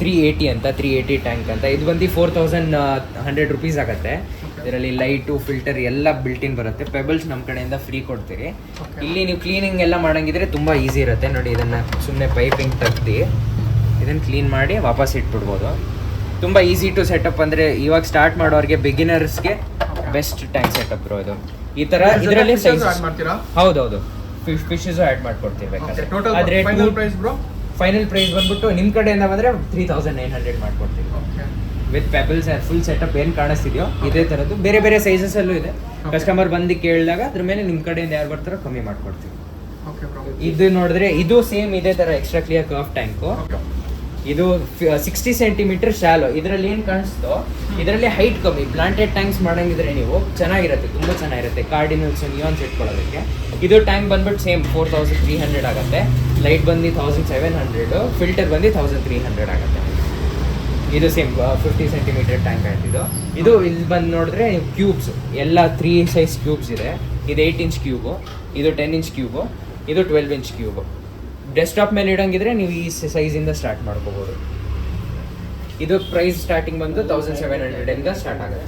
B: 380 ಅಂತ, 380 ಟ್ಯಾಂಕ್ ಅಂತ. ಇದು ಬಂದು 4100 ರುಪೀಸ್ ಆಗುತ್ತೆ. ಇದರಲ್ಲಿ ಲೈಟು ಫಿಲ್ಟರ್ ಎಲ್ಲ ಬಿಲ್ಟಿನ್ ಬರುತ್ತೆ. ಪೆಬಲ್ಸ್ ನಮ್ಮ ಕಡೆಯಿಂದ ಫ್ರೀ ಕೊಡ್ತೀರಿ. ಇಲ್ಲಿ ನೀವು ಕ್ಲೀನಿಂಗ್ ಎಲ್ಲ ಮಾಡೋಂಗಿದ್ರೆ ತುಂಬ ಈಸಿ ಇರುತ್ತೆ ನೋಡಿ. ಇದನ್ನು ಸುಮ್ಮನೆ ಪೈಪಿಂಗ್ ತೆಗ್ದು ಇದನ್ನು ಕ್ಲೀನ್ ಮಾಡಿ ವಾಪಸ್ ಇಟ್ಬಿಡ್ಬೋದು. ತುಂಬ ಈಸಿ ಟು ಸೆಟಪ್. ಅಂದರೆ ಇವಾಗ ಸ್ಟಾರ್ಟ್ ಮಾಡೋರಿಗೆ ಬಿಗಿನರ್ಸ್ಗೆ ಬೆಸ್ಟ್ ಟ್ಯಾಂಕ್ ಸೆಟಪ್ ಬ್ರೋ ಇದು. ಈ ಥರ ಇದರಲ್ಲಿ ಸೈಜ್ ಹೌದೌದು, ಫಿಶಸ್ ಆ್ಯಡ್ ಮಾಡ್ಕೊಡ್ತೀವಿ ಬೇಕಾದ್ರೆ. ಆದರೆ ಫೈನಲ್ ಪ್ರೈಸ್ ಬಂದ್ಬಿಟ್ಟು ನಿಮ್ಮ ಕಡೆಯಿಂದ ಬಂದರೆ 3900 ಮಾಡ್ಕೊಡ್ತೀವಿ ವಿತ್ ಪೆಬಲ್ಸ್ ಫುಲ್ ಸೆಟಪ್. ಏನು ಕಾಣಿಸ್ತಿದೆಯೋ ಇದೇ ಥರದ್ದು ಬೇರೆ ಬೇರೆ ಸೈಜಸಲ್ಲೂ ಇದೆ. ಕಸ್ಟಮರ್ ಬಂದು ಕೇಳಿದಾಗ ಅದ್ರ ಮೇಲೆ ನಿಮ್ಮ ಕಡೆಯಿಂದ ಯಾರು ಬರ್ತಾರೋ ಕಮ್ಮಿ ಮಾಡ್ಕೊಡ್ತೀವಿ. ಇದು ನೋಡಿದ್ರೆ ಇದು ಸೇಮ್ ಇದೇ ಥರ ಎಕ್ಸ್ಟ್ರಾ ಕ್ಲಿಯರ್ ಕರ್ವ್ ಟ್ಯಾಂಕು. ಇದು 60 ಸೆಂಟಿಮೀಟರ್ ಶಾಲೋ. ಇದರಲ್ಲಿ ಏನು ಕಾಣಿಸ್ತೋ ಇದರಲ್ಲಿ ಹೈಟ್ ಕಮ್ಮಿ. ಪ್ಲಾಂಟೆಡ್ ಟ್ಯಾಂಕ್ಸ್ ಮಾಡಂಗಿದ್ರೆ ನೀವು ಚೆನ್ನಾಗಿರುತ್ತೆ, ತುಂಬ ಚೆನ್ನಾಗಿರುತ್ತೆ. ಕಾರ್ಡಿನಲ್ಸ್ ನಿಯಾನ್ಸ್ ಇಟ್ಕೊಳ್ಳೋದಕ್ಕೆ. ಇದು ಟ್ಯಾಂಕ್ ಬಂದ್ಬಿಟ್ಟು ಸೇಮ್ 4300 ಆಗುತ್ತೆ. ಲೈಟ್ ಬಂದು 1700, ಫಿಲ್ಟರ್ ಬಂದು 1300 ಆಗುತ್ತೆ. ಇದು ಸೇಮ್ 50 ಸೆಂಟಿಮೀಟರ್ ಟ್ಯಾಂಕ್ ಆಯ್ತಿದ್ದು. ಇದು ಇಲ್ಲಿ ಬಂದು ನೋಡಿದ್ರೆ ಕ್ಯೂಬ್ಸ್ ಎಲ್ಲ 3 ಸೈಜ್ ಕ್ಯೂಬ್ಸ್ ಇದೆ. ಇದು 8 ಇಂಚ್ ಕ್ಯೂಬು, ಇದು 10 ಇಂಚ್ ಕ್ಯೂಬು, ಇದು 12 ಇಂಚ್ ಕ್ಯೂಬು. ಡೆಸ್ಕ್ಟಾಪ್ ಮೇಲೆ ಇಡಂಗಿದ್ರೆ ನೀವು ಈ ಸೈಜಿಂದ ಸ್ಟಾರ್ಟ್ ಮಾಡ್ಕೋಬೋದು. ಇದು ಪ್ರೈಸ್ ಸ್ಟಾರ್ಟಿಂಗ್ ಬಂದು 1700 ಇಂದ ಸ್ಟಾರ್ಟ್ ಆಗುತ್ತೆ.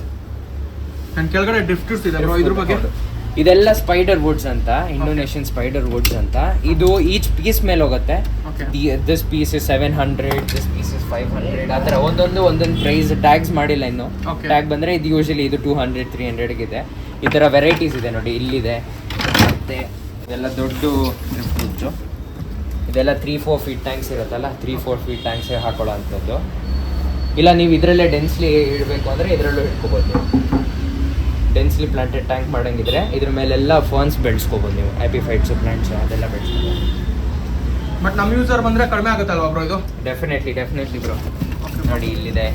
A: ಕೆಳಗಡೆ ಡ್ರಿಫ್ಟ್ಸ್ ಇದೆ ಬ್ರೋ, ಇದ್ರ ಬಗ್ಗೆ
B: ಇದೆಲ್ಲ ಸ್ಪೈಡರ್ ವುಡ್ಸ್ ಅಂತ, ಇಂಡೋನೇಷಿಯನ್ ಸ್ಪೈಡರ್ ವುಡ್ಸ್ ಅಂತ. ಇದು ಈಚ್ ಪೀಸ್ ಮೇಲೆ ಹೋಗುತ್ತೆ. This piece is 700, this piece is 500. ಆ ಥರ ಒಂದೊಂದು ಪ್ರೈಸ್ ಟ್ಯಾಗ್ಸ್ ಮಾಡಿಲ್ಲ ಇನ್ನು. ಟ್ಯಾಗ್ ಬಂದರೆ ಇದು ಯೂಶಲಿ ಇದು 200, 300 ಇದೆ. ಈ ಥರ ವೆರೈಟೀಸ್ ಇದೆ ನೋಡಿ, ಇಲ್ಲಿದೆ. ಮತ್ತು ಇದೆಲ್ಲ ದೊಡ್ಡ ಡ್ರಿಫ್ಟ್ ವುಡ್ಸು. ಇದೆಲ್ಲ 3-4 ಫೀಟ್ ಟ್ಯಾಂಕ್ಸ್ ಇರುತ್ತಲ್ಲ, 3-4 ಫೀಟ್ ಟ್ಯಾಂಕ್ಸೇ ಹಾಕೊಳ್ಳೋ ಅಂಥದ್ದು. ಇಲ್ಲ ನೀವು ಇದರಲ್ಲೇ ಡೆನ್ಸ್ಲಿ ಇಡಬೇಕು ಅಂದರೆ ಇದರಲ್ಲೂ ಇಟ್ಕೋಬೋದು ನೀವು. ಡೆನ್ಸ್ಲಿ ಪ್ಲಾಂಟೆಡ್ ಟ್ಯಾಂಕ್ ಮಾಡೋಂಗಿದ್ರೆ ಇದ್ರ ಮೇಲೆಲ್ಲ ಫರ್ನ್ಸ್ ಬೆಳೆಸ್ಕೋಬೋದು ನೀವು. ಆ್ಯಪಿಫೈಟ್ಸು ಪ್ಲಾಂಟ್ಸು ಅದೆಲ್ಲ ಬೆಳೆಸ್ಕೋಬೋದು.
A: ಬಟ್ ನಮ್ಮ ಯೂಸರ್ ಬಂದರೆ ಕಡಿಮೆ ಆಗುತ್ತಲ್ವಾ ಬ್ರೋ ಇದು?
B: Definitely bro. ನೋಡಿ ಇಲ್ಲಿದೆ,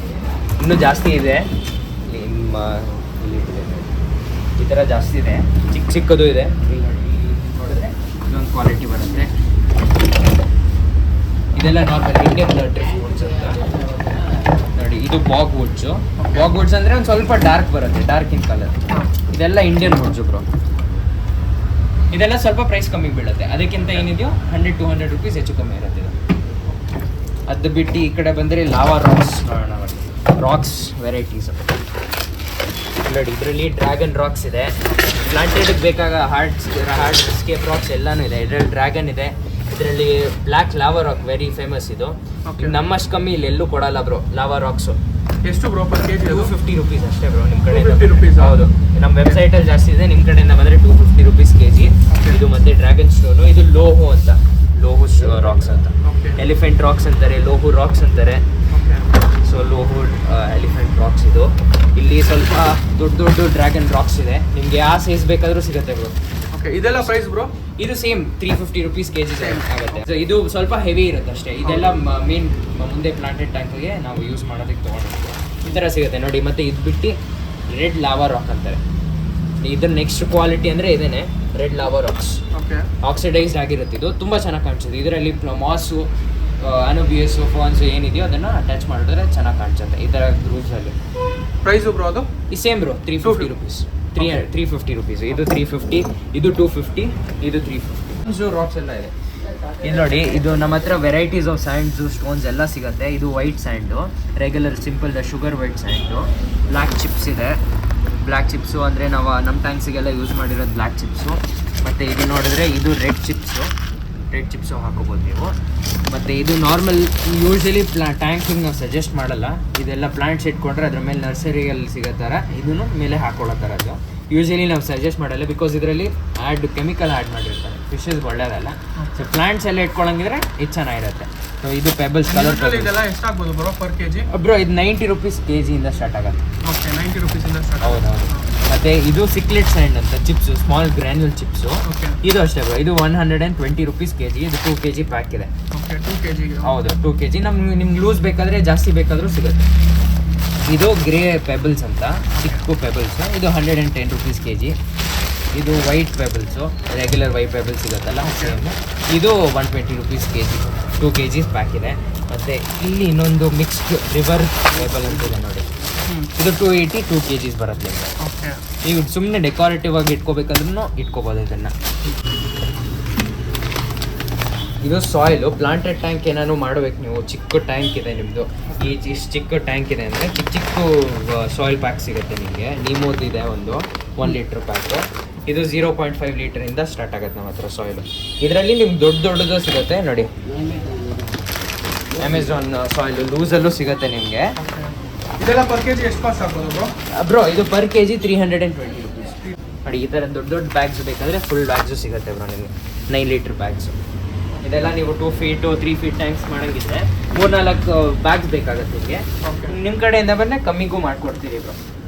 B: ಇನ್ನೂ ಜಾಸ್ತಿ ಇದೆ. ನಿಮ್ಮ ಇಲ್ಲಿ ಈ ಥರ ಜಾಸ್ತಿ ಇದೆ, ಚಿಕ್ಕದು ಇದೆ. ಇಲ್ಲಿ ನೋಡಿದ್ರೆ ಇದೊಂದು ಕ್ವಾಲಿಟಿ ಬರುತ್ತೆ. ಇದೆಲ್ಲ ನಾರ್ಮಲ್ ಇಂಡಿಯನ್ ಡ್ರಿಫ್ಟ್ ವುಡ್ಸ್ ಅಂತ ನೋಡಿ. ಇದು ಬಾಗ್ ವುಡ್ಸು. ಬಾಗ್ ವುಡ್ಸ್ ಅಂದರೆ ಒಂದು ಸ್ವಲ್ಪ ಡಾರ್ಕ್ ಬರುತ್ತೆ, ಡಾರ್ಕ್ ಇನ್ ಕಲರ್. ಇದೆಲ್ಲ ಇಂಡಿಯನ್ ವುಡ್ಸು ಬ್ರೋ. ಇದೆಲ್ಲ ಸ್ವಲ್ಪ ಪ್ರೈಸ್ ಕಮ್ಮಿ ಬೀಳುತ್ತೆ. ಅದಕ್ಕಿಂತ ಏನಿದೆಯೋ 100-200 ರುಪೀಸ್ ಹೆಚ್ಚು ಕಮ್ಮಿ ಇರುತ್ತೆ ಇದು. ಅದು ಬಿಟ್ಟು ಈ ಕಡೆ ಬಂದರೆ ಲಾವಾ ರಾಕ್ಸ್ ನೋಡೋಣ. ರಾಕ್ಸ್ ವೆರೈಟೀಸ್ ನೋಡಿ. ಇದರಲ್ಲಿ ಡ್ರ್ಯಾಗನ್ ರಾಕ್ಸ್ ಇದೆ. ಪ್ಲಾಂಟೆಡ್ಗೆ ಬೇಕಾಗ ಹಾರ್ಡ್ ಸ್ಕೇಪ್ ರಾಕ್ಸ್ ಎಲ್ಲನೂ ಇದೆ. ಇದರಲ್ಲಿ ಡ್ರ್ಯಾಗನ್ ಇದೆ. ಇದರಲ್ಲಿ black lava rock very famous. ಇದು ನಮ್ಮಷ್ಟು ಕಮ್ಮಿ ಇಲ್ಲಿ ಎಲ್ಲೂ ಕೊಡಲ್ಲ ಬ್ರೋ. ಲಾವಾ ರಾಕ್ಸು
A: ಎಷ್ಟು ಬ್ರೋ ಪರ್ ಕೆಜಿ?
B: 250 ರುಪೀಸ್ ಅಷ್ಟೇ ಬ್ರೋ. ನಿಮ್ಮ ಕಡೆಯಿಂದ ಹೌದು, ನಮ್ಮ ವೆಬ್ಸೈಟಲ್ಲಿ ಜಾಸ್ತಿ ಇದೆ. ನಿಮ್ಮ ಕಡೆಯಿಂದ ಬಂದರೆ 250 ರುಪೀಸ್ kg. ಇದು ಮತ್ತೆ ಡ್ರ್ಯಾಗನ್ ಸ್ಟೋನು. ಇದು ಲೋಹು ಅಂತ, ಲೋಹು ರಾಕ್ಸ್ ಅಂತ. ಎಲಿಫೆಂಟ್ ರಾಕ್ಸ್ ಅಂತಾರೆ, ಲೋಹು ರಾಕ್ಸ್ ಅಂತಾರೆ. ಸೊ ಲೋಹು ಎಲಿಫೆಂಟ್ ರಾಕ್ಸ್ ಇದು. ಇಲ್ಲಿ ಸ್ವಲ್ಪ ದೊಡ್ಡ ಡ್ರ್ಯಾಗನ್ ರಾಕ್ಸ್ ಇದೆ. ನಿಮಗೆ ಯಾವ ಸೈಜ್ ಬೇಕಾದರೂ ಸಿಗುತ್ತೆ ಬ್ರೋ.
A: ಇದೆಲ್ಲ ಪ್ರೈಸ್ ಬ್ರೋ?
B: ಇದು ಸೇಮ್ 350 ರುಪೀಸ್ kg ಆಗುತ್ತೆ. ಇದು ಸ್ವಲ್ಪ ಹೆವಿ ಇರುತ್ತೆ ಅಷ್ಟೇ. ಇದೆಲ್ಲ ಮೇನ್ ಮುಂದೆ ಪ್ಲಾಂಟೆಡ್ ಟ್ಯಾಂಕ್ಗೆ ನಾವು ಯೂಸ್ ಮಾಡೋದಕ್ಕೆ ತೊಗೊಂಡಿರ್ತೀವಿ. ಈ ಥರ ಸಿಗುತ್ತೆ ನೋಡಿ. ಮತ್ತು ಇದು ಬಿಟ್ಟು ರೆಡ್ ಲಾವಾ ರಾಕ್ ಅಂತಾರೆ. ಇದ್ರ ನೆಕ್ಸ್ಟ್ ಕ್ವಾಲಿಟಿ ಅಂದರೆ ಇದೇನೆ, ರೆಡ್ ಲಾವಾ ರಾಕ್ಸ್. ಆಕ್ಸಿಡೈಸ್ಡ್ ಆಗಿರುತ್ತೆ. ಇದು ತುಂಬ ಚೆನ್ನಾಗಿ ಕಾಣಿಸುತ್ತೆ. ಇದರಲ್ಲಿ ಮಾಸು, ಅನುಬಿಯಸ್ಸು, ಫಾನ್ಸು ಏನಿದೆಯೋ ಅದನ್ನು ಅಟ್ಯಾಚ್ ಮಾಡಿದ್ರೆ ಚೆನ್ನಾಗಿ ಕಾಣಿಸುತ್ತೆ ಈ ಥರ ಗ್ರೂಪ್ಸಲ್ಲಿ.
A: ಪ್ರೈಸು ಬ್ರೋ ಅದು?
B: ಈ ಸೇಮ್ ಬ್ರೋ, 350 ರುಪೀಸ್. 350 ರುಪೀಸ್. ಇದು 350, ಇದು 250, ಇದು 350. ರಾಕ್ಸ್ ಎಲ್ಲ ಇದೆ. ಇದು ನೋಡಿ, ಇದು ನಮ್ಮ ಹತ್ರ ವೆರೈಟೀಸ್ ಆಫ್ ಸ್ಯಾಂಡ್ಸು, ಸ್ಟೋನ್ಸ್ ಎಲ್ಲ ಸಿಗುತ್ತೆ. ಇದು white sand, regular simple sugar white sand. Black chips ಇದೆ. ಬ್ಲ್ಯಾಕ್ ಚಿಪ್ಸು ಅಂದರೆ ನಾವು ನಮ್ಮ ಟ್ಯಾಂಕ್ಸಿಗೆಲ್ಲ ಯೂಸ್ ಮಾಡಿರೋದು ಬ್ಲ್ಯಾಕ್ ಚಿಪ್ಸು. ಮತ್ತು ಇದು ನೋಡಿದ್ರೆ ಇದು ರೆಡ್ ಚಿಪ್ಸು ಹಾಕೋಬೋದು ನೀವು. ಮತ್ತು ಇದು ನಾರ್ಮಲ್ ಯೂಶ್ವಲಿ ಟ್ಯಾಂಕಿಂಗ್ ನಾವು ಸಜೆಸ್ಟ್ ಮಾಡಲ್ಲ. ಇದೆಲ್ಲ ಪ್ಲಾಂಟ್ಸ್ ಇಟ್ಕೊಂಡ್ರೆ ಅದ್ರ ಮೇಲೆ ನರ್ಸರಿಯಲ್ಲಿ ಸಿಗೋ ಥರ ಇದನ್ನು ಮೇಲೆ ಹಾಕೊಳ್ಳೋ ಥರದ್ದು ಯೂಶ್ವಲಿ ನಾವು ಸಜೆಸ್ಟ್ ಮಾಡಲ್ಲ. ಬಿಕಾಸ್ ಇದರಲ್ಲಿ ಕೆಮಿಕಲ್ ಆ್ಯಡ್ ಮಾಡಿರ್ತಾರೆ. ಫಿಶಸ್ ಒಳ್ಳೇದಲ್ಲ. ಸೊ ಪ್ಲಾಂಟ್ಸ್ ಎಲ್ಲ ಇಟ್ಕೊಳ್ಳಂಗಿದ್ರೆ ಇದು ಚೆನ್ನಾಗಿರುತ್ತೆ. ಸೊ ಇದು ಪೆಬಲ್ಸ್ ಕಲರ್
A: ಇದೆಲ್ಲ ಎಷ್ಟಾಗ್ಬೋದು ಬ್ರೋ ಪರ್ ಕೆಜಿ?
B: ಬ್ರೋ ಇದು 90 rupees kg ಸ್ಟಾರ್ಟ್ ಆಗುತ್ತೆ.
A: ಓಕೆ 90 rupees
B: ಹೌದೌದು. ಮತ್ತೆ ಇದು ಸಿಕ್ಲೆಟ್ ಸ್ಯಾಂಡ್ ಅಂತ ಚಿಪ್ಸ್, ಸ್ಮಾಲ್ ಗ್ರ್ಯಾನ್ಯೂಲ್ ಚಿಪ್ಸು.
A: ಓಕೆ
B: ಇದು ಅಷ್ಟೇ ಬ್ರೋ, ಇದು 120 rupees kg. ಇದು 2 kg ಪ್ಯಾಕ್ ಇದೆ.
A: Okay 2 kg.
B: ಹೌದು 2 kg. ನಿಮ್ಗೆ ಲೂಸ್ ಬೇಕಾದರೆ ಜಾಸ್ತಿ ಬೇಕಾದರೂ ಸಿಗುತ್ತೆ. ಇದು ಗ್ರೇ ಪೆಬಲ್ಸ್ ಅಂತ ಚಿಕ್ಕ ಪೆಬಲ್ಸು, ಇದು 110 rupees kg. ಇದು ವೈಟ್ ಪೆಬಲ್ಸು, ರೆಗ್ಯುಲರ್ ವೈಟ್ ಪೆಬಲ್ಸ್ ಸಿಗುತ್ತಲ್ಲ ಸೇಮ್, ಇದು 120 rupees kg. 2 kg ಪ್ಯಾಕ್ ಇದೆ. ಮತ್ತು ಇಲ್ಲಿ ಇನ್ನೊಂದು ಮಿಕ್ಸ್ಡ್ ರಿವರ್ ಪೆಬಲ್ ಅಂತಿದೆ ನೋಡಿ, ಇದು 280 2 kg ಬರುತ್ತೆ ನಿಮಗೆ.
A: ಓಕೆ
B: ನೀವು ಸುಮ್ಮನೆ ಡೆಕೋರೇಟಿವ್ ಆಗಿ ಇಟ್ಕೋಬೇಕಂದ್ರೂ ಇಟ್ಕೋಬೋದು ಇದನ್ನು. ಇದು ಸಾಯಿಲು, ಪ್ಲಾಂಟೆಡ್ ಟ್ಯಾಂಕ್ ಏನಾದ್ರು ಮಾಡಬೇಕು ನೀವು, ಚಿಕ್ಕ ಟ್ಯಾಂಕ್ ಇದೆ ನಿಮ್ಮದು, ಇಷ್ಟು ಚಿಕ್ಕ ಟ್ಯಾಂಕ್ ಇದೆ ಅಂದರೆ ಚಿಕ್ಕ ಚಿಕ್ಕ ಸಾಯಿಲ್ ಪ್ಯಾಕ್ ಸಿಗುತ್ತೆ ನಿಮಗೆ. ನೀಮೋದಿದೆ ಒಂದು 1 ಲೀಟ್ರ್ ಪ್ಯಾಕು. ಇದು 0.5 ಲೀಟ್ರಿಂದ ಸ್ಟಾರ್ಟ್ ಆಗುತ್ತೆ ನಮ್ಮ ಹತ್ರ ಸಾಯಿಲು. ಇದರಲ್ಲಿ ನಿಮ್ಗೆ ದೊಡ್ಡದು ಸಿಗುತ್ತೆ ನೋಡಿ, ಅಮೆಝಾನ್ ಸಾಯಿಲು ಲೂಸಲ್ಲೂ ಸಿಗುತ್ತೆ ನಿಮಗೆ.
A: ಇದೆಲ್ಲ ಪರ್ ಕೆಜಿ ಎಷ್ಟು ಕಾಸ್ಟ್ ಆಗ್ಬೋದು ಬ್ರೋ?
B: ಬ್ರೋ ಇದು ಪರ್ kg 320 rupees. ನೋಡಿ ಈ ಥರ ದೊಡ್ಡ ಬ್ಯಾಗ್ಸ್ ಬೇಕಾದರೆ ಫುಲ್ ಬ್ಯಾಗ್ಸು ಸಿಗುತ್ತೆ ಬ್ರೋ ನಿಮಗೆ, 9 ಲೀಟ್ರ್ ಬ್ಯಾಗ್ಸು. ಇದೆಲ್ಲ ನೀವು 2 feet 3 feet ಟ್ಯಾಂಕ್ಸ್ ಮಾಡೋಂಗಿದ್ರೆ 3-4 ಬ್ಯಾಗ್ಸ್ ಬೇಕಾಗುತ್ತೆ ನಿಮಗೆ. ನಿಮ್ಮ ಕಡೆಯಿಂದ ಬಂದರೆ ಕಮ್ಮಿಗೂ ಮಾಡ್ಕೊಡ್ತೀರಿ ಬ್ರೋ.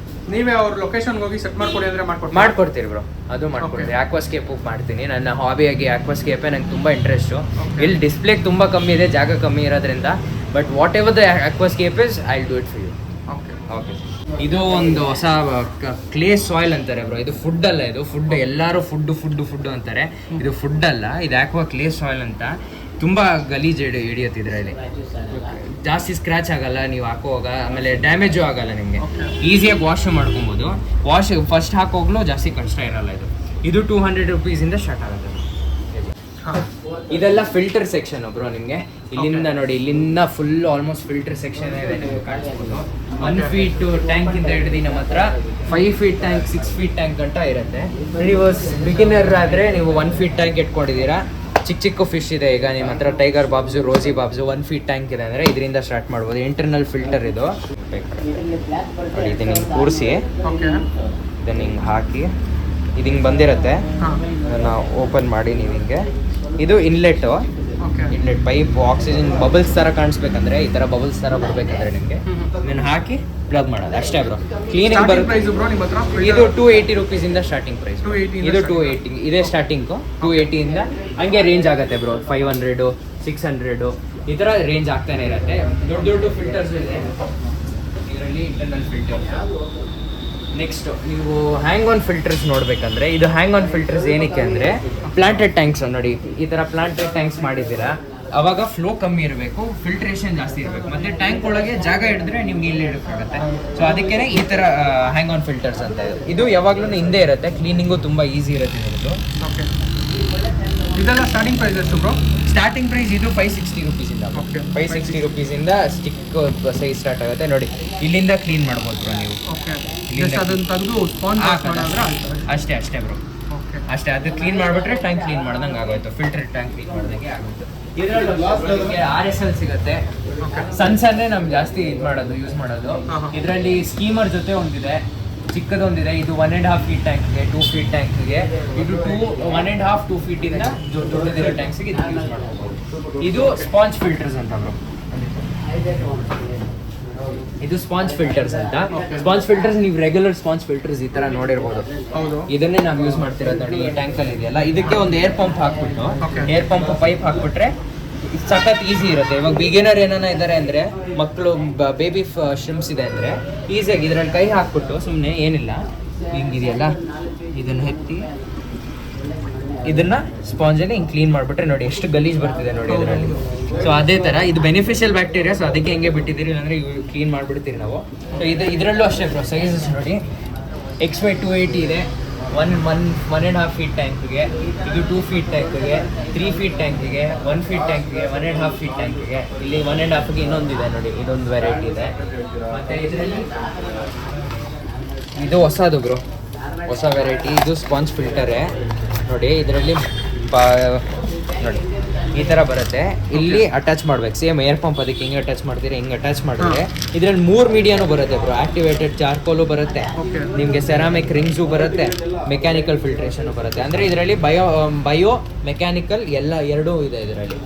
A: ನೀವೇ ಅವ್ರ ಲೊಕೇಶನ್ಗೆ ಹೋಗಿ ಸೆಟ್ ಮಾಡ್ಕೊಡಿ ಅಂದರೆ
B: ಮಾಡ್ಕೊಡ್ತೀರಿ ಬ್ರೋ, ಅದು ಮಾಡ್ಕೊಡ್ತೀವಿ. ಆಕ್ವಾಸ್ಕೇಪ್ ಮಾಡ್ತೀನಿ, ನನ್ನ ಹಾಬಿಯಾಗಿ ಆಕ್ವಾಸ್ಕೇಪೇ ನಂಗೆ ತುಂಬ ಇಂಟ್ರೆಸ್ಟು. ಇಲ್ಲಿ ಡಿಸ್ಪ್ಲೇಗೆ ತುಂಬ ಕಮ್ಮಿ ಇದೆ, ಜಾಗ ಕಮ್ಮಿ ಇರೋದ್ರಿಂದ, but whatever the aquascape is I will do it for you. Okay. ಇದು ಒಂದು ಹೊಸ ಕ್ಲೇ ಸಾಯಿಲ್ ಅಂತಾರೆ ಬ್ರೋ. ಇದು ಫುಡ್ ಅಲ್ಲ, ಇದು ಫುಡ್ ಎಲ್ಲರೂ ಫುಡ್ ಅಂತಾರೆ. ಇದು ಫುಡ್ ಅಲ್ಲ, ಇದು ಆಕ್ವಾ ಕ್ಲೇ ಸಾಯಿಲ್ ಅಂತ. ತುಂಬ ಗಲೀಜು ಹಿಡಿಯುತ್ತೆ ಇದರಲ್ಲಿ, ಜಾಸ್ತಿ ಸ್ಕ್ರ್ಯಾಚ್ ಆಗಲ್ಲ ನೀವು ಹಾಕುವಾಗ, ಆಮೇಲೆ ಡ್ಯಾಮೇಜು ಆಗಲ್ಲ ನಿಮಗೆ. ಈಸಿಯಾಗಿ ವಾಶ್ ಮಾಡ್ಕೊಬೋದು. ಫಸ್ಟ್ ಹಾಕೋಗ್ಲೂ ಜಾಸ್ತಿ ಕಷ್ಟ ಇರಲ್ಲ. ಇದು 200 rupees ಸ್ಟಾರ್ಟ್ ಆಗುತ್ತೆ. ಇದೆಲ್ಲ ಫಿಲ್ಟರ್ ಸೆಕ್ಷನ್ ಬ್ರೋ ನಿಮಗೆ. ಇಲ್ಲಿಂದ ನೋಡಿ, ಇಲ್ಲಿಂದ ಫುಲ್ ಆಲ್ಮೋಸ್ಟ್ ಫಿಲ್ಟರ್ ಸೆಕ್ಷನ್ ಇದೆ ನಿಮಗೆ ಕಾಣಿಸ್ಬೋದು. 1 feet ಟ್ಯಾಂಕ್ ಇಂದ ಹಿಡಿದು ನಮ್ಮ ಹತ್ರ 5 feet ಟ್ಯಾಂಕ್ 6 feet ಟ್ಯಾಂಕ್ ಗಂಟ ಇರುತ್ತೆ. ನೀವು ಬಿಗಿನರ್ ಆದರೆ ನೀವು 1 feet ಟ್ಯಾಂಕ್ ಇಟ್ಕೊಂಡಿದ್ದೀರಾ, ಚಿಕ್ಕ ಫಿಶ್ ಇದೆ ಈಗ ನಿಮ್ಮ ಹತ್ರ, ಟೈಗರ್ ಬಾಬ್ಸು, ರೋಸಿ ಬಾಬ್ಸು, 1 feet ಟ್ಯಾಂಕ್ ಇದೆ ಅಂದರೆ ಇದರಿಂದ ಸ್ಟಾರ್ಟ್ ಮಾಡ್ಬೋದು. ಇಂಟರ್ನಲ್ ಫಿಲ್ಟರ್ ಇದು ನೋಡಿ, ಇದನ್ನ ಹಿಂಗೆ ಕೂರಿಸಿ, ಇದನ್ನ ಹಿಂಗೆ ಹಾಕಿ, ಇದು ಹಿಂಗೆ ಬಂದಿರುತ್ತೆ, ಅದನ್ನು ಓಪನ್ ಮಾಡಿ ನೀವು ಹಿಂಗೆ. ಇದು ಇನ್ಲೆಟ್ಟು, ಇನ್ಲೆಟ್ ಪೈಪ್, ಆಕ್ಸಿಜನ್ ಬಬಲ್ಸ್ ಥರ ಕಾಣಿಸ್ಬೇಕಂದ್ರೆ, ಈ ಥರ ಬಬಲ್ಸ್ ಥರ ಬರಬೇಕಂದ್ರೆ ನಿಮಗೆ ಇದನ್ನು ಹಾಕಿ ಪ್ಲಗ್ ಮಾಡೋದು ಅಷ್ಟೇ ಬ್ರೋ. ಕ್ಲೀನಿಂಗ್ ಬರುತ್ತೆ. ಇದು 280 rupees ಸ್ಟಾರ್ಟಿಂಗ್ ಪ್ರೈಸ್. ಇದು 280 ಇದೇ ಸ್ಟಾರ್ಟಿಂಗು. 280 ಇಂದ ಹಂಗೆ ರೇಂಜ್ ಆಗುತ್ತೆ ಬ್ರೋ, 500 600 ಈ ಥರ ರೇಂಜ್ ಆಗ್ತಾನೆ ಇರುತ್ತೆ. ದೊಡ್ಡ ಫಿಲ್ಟರ್ಸ್ ಇದೆ ಇದರಲ್ಲಿ, ಇಂಟರ್ನಲ್ ಫಿಲ್ಟರ್. ನೆಕ್ಸ್ಟ್ ನೀವು ಹ್ಯಾಂಗ್ ಆನ್ ಫಿಲ್ಟರ್ಸ್ ನೋಡಬೇಕಂದ್ರೆ, ಇದು ಹ್ಯಾಂಗ್ ಆನ್ ಫಿಲ್ಟರ್ಸ್ ಏನಕ್ಕೆ ಅಂದರೆ, ಪ್ಲಾಂಟೆಡ್ ಟ್ಯಾಂಕ್ಸ್ ನೋಡಿ, ಈ ಥರ ಪ್ಲಾಂಟೆಡ್ ಟ್ಯಾಂಕ್ಸ್ ಮಾಡಿದ್ದೀರಾ, ಅವಾಗ ಫ್ಲೋ ಕಮ್ಮಿ ಇರಬೇಕು, ಫಿಲ್ಟ್ರೇಷನ್ ಜಾಸ್ತಿ ಇರಬೇಕು, ಮತ್ತು ಟ್ಯಾಂಕ್ ಒಳಗೆ ಜಾಗ ಹಿಡಿದ್ರೆ ನಿಮ್ಗೆ ಇಲ್ಲಿ ಇಡೋಕ್ಕಾಗತ್ತೆ. ಸೊ ಅದಕ್ಕೇ ಈ ಥರ ಹ್ಯಾಂಗ್ ಆನ್ ಫಿಲ್ಟರ್ಸ್ ಅಂತ ಇದು ಯಾವಾಗಲೂ ಹಿಂದೆ ಇರುತ್ತೆ, ಕ್ಲೀನಿಂಗು ತುಂಬ ಈಸಿ ಇರುತ್ತೆ ಇದ್ರದ್ದು.
A: ಇದೆಲ್ಲ ಸ್ಟಾರ್ಟಿಂಗ್ ಪ್ರೈಸ್ ಎಷ್ಟು ಬ್ರೋ?
B: ಸ್ಟಾರ್ಟಿಂಗ್ ಪ್ರೈಸ್ ಇದು 560 rupees 560 rupees ಚಿಕ್ಕ ಸೈಜ್ ಸ್ಟಾರ್ಟ್ ಆಗುತ್ತೆ ನೋಡಿ. ಇಲ್ಲಿಂದ ಕ್ಲೀನ್ ಮಾಡ್ಬೋದು ಬ್ರೋ ನೀವು. ಅಷ್ಟೇ ಬ್ರೋ, ಅಷ್ಟೇ. ಅದು ಕ್ಲೀನ್ ಮಾಡಿಬಿಟ್ರೆ ಟ್ಯಾಂಕ್ ಕ್ಲೀನ್ ಮಾಡ್ದಂಗೆ ಆಗೋಯ್ತು, ಫಿಲ್ಟರ್ ಟ್ಯಾಂಕ್ ಕ್ಲೀನ್ ಮಾಡ್ದಂಗೆ ಆಗೋಯ್ತು. ಇದರಲ್ಲಿ RSL ಸಿಗುತ್ತೆ, ಸಣ್ಣ ನಮ್ಗೆ ಜಾಸ್ತಿ ಯೂಸ್ ಮಾಡೋದು. ಇದರಲ್ಲಿ ಸ್ಕೀಮರ್ ಜೊತೆ ಒಂದಿದೆ, ಚಿಕ್ಕದೊಂದಿದೆ. ಇದು 1.5 feet ಟ್ಯಾಂಕ್ಗೆ, 2 feet ಟ್ಯಾಂಕ್ಗೆ, ಇದು 1.5 2 feet ಇಂದ ದೊಡ್ಡದಿರೋ ಟ್ಯಾಂಕ್ಸ್ಗೆ ಇದು ಯೂಸ್ ಮಾಡ್ಬೋದು. ಇದು ಸ್ಪಾಂಜ್ ಫಿಲ್ಟರ್ಸ್ ಅಂತ ಬ್ರೋ. ಇದು ಸ್ಪಾಂಜ್ ಫಿಲ್ಟರ್ಸ್ ಅಂತ. ಸ್ಪಾಂಜ್ ಫಿಲ್ಟರ್ಸ್ ನೀವು ರೆಗ್ಯುಲರ್ ಸ್ಪಾಂಜ್ ಫಿಲ್ಟರ್ಸ್ ಈ ತರ ನೋಡಿರ್ಬೋದು. ಇದನ್ನೇ ನಾವು ಯೂಸ್ ಮಾಡ್ತಿರೋದು ನೋಡಿ. ಈ ಟ್ಯಾಂಕ್ ಅಲ್ಲಿ ಇದೆಯಲ್ಲ, ಇದಕ್ಕೆ ಒಂದು ಏರ್ ಪಂಪ್ ಹಾಕ್ಬಿಟ್ಟು, ಏರ್ ಪಂಪ್ ಪೈಪ್ ಹಾಕ್ಬಿಟ್ರೆ ಸಖತ್ ಈಸಿ ಇರುತ್ತೆ. ಇವಾಗ ಬಿಗಿನರ್ ಏನಾನ ಇದ್ದಾರೆ ಅಂದರೆ, ಮಕ್ಕಳು ಬೇಬಿ ಶ್ರಿಮ್ಸ್ ಇದೆ ಅಂದರೆ ಈಸಿಯಾಗಿ ಇದರಲ್ಲಿ ಕೈ ಹಾಕ್ಬಿಟ್ಟು ಸುಮ್ಮನೆ ಏನಿಲ್ಲ ಹಿಂಗಿದೆಯಲ್ಲ, ಇದನ್ನು ಎತ್ತಿ ಇದನ್ನ ಸ್ಪಾಂಜಲ್ಲಿ ಹಿಂಗೆ ಕ್ಲೀನ್ ಮಾಡಿಬಿಟ್ರೆ ನೋಡಿ ಎಷ್ಟು ಗಲೀಜ್ ಬರ್ತಿದೆ ನೋಡಿ ಇದರಲ್ಲಿ. ಸೊ ಅದೇ ಥರ ಇದು ಬೆನಿಫಿಷಿಯಲ್ ಬ್ಯಾಕ್ಟೀರಿಯಾ, ಸೊ ಅದಕ್ಕೆ ಹೆಂಗೆ ಬಿಟ್ಟಿದ್ದೀರಿ ಅಂದರೆ ಕ್ಲೀನ್ ಮಾಡಿಬಿಡ್ತೀರಿ ನಾವು. ಸೊ ಇದರಲ್ಲೂ ಅಷ್ಟೇ ಬ್ರೋ, ಸೈಜಸ್ ನೋಡಿ. XY 280 ಇದೆ, 1.5 feet ಟ್ಯಾಂಕ್ಗೆ, ಇದು 2 feet ಟ್ಯಾಂಕ್ಗೆ, 3 feet ಟ್ಯಾಂಕ್ಗೆ, 1 feet ಟ್ಯಾಂಕ್ಗೆ, 1.5 feet ಟ್ಯಾಂಕ್ಗೆ, ಇಲ್ಲಿ 1.5ಗೆ ಇನ್ನೊಂದಿದೆ ನೋಡಿ, ಇದೊಂದು ವೆರೈಟಿ ಇದೆ. ಮತ್ತು ಇದರಲ್ಲಿ ಇದು ಹೊಸದು ಬ್ರೋ, ಹೊಸ ವೆರೈಟಿ. ಇದು ಸ್ಪಾಂಜ್ ಫಿಲ್ಟರೇ ನೋಡಿ. ಇದರಲ್ಲಿ ನೋಡಿ ಈ ಥರ ಬರುತ್ತೆ. ಇಲ್ಲಿ ಅಟ್ಯಾಚ್ ಮಾಡ್ಬೇಕು, ಸೇಮ್ ಏರ್ ಪಂಪ್ ಅದಕ್ಕೆ ಹಿಂಗೆ ಅಟ್ಯಾಚ್ ಮಾಡ್ತೀರಾ, ಹಿಂಗೆ ಅಟ್ಯಾಚ್ ಮಾಡಿದ್ರೆ ಇದ್ರಲ್ಲಿ 3 ಮೀಡಿಯಾನು ಬರುತ್ತೆ ಬ್ರೋ. ಆಕ್ಟಿವೇಟೆಡ್ ಚಾರ್ಕೋಲು ಬರುತ್ತೆ, ನಿಮಗೆ ಸೆರಾಮಿಕ್ ರಿಂಗ್ಸು ಬರುತ್ತೆ, ಮೆಕ್ಯಾನಿಕಲ್ ಫಿಲ್ಟ್ರೇಷನ್ ಬರುತ್ತೆ. ಅಂದರೆ ಇದರಲ್ಲಿ ಬಯೋ ಮೆಕ್ಯಾನಿಕಲ್ ಎಲ್ಲ ಎರಡೂ ಇದೆ ಇದರಲ್ಲಿ.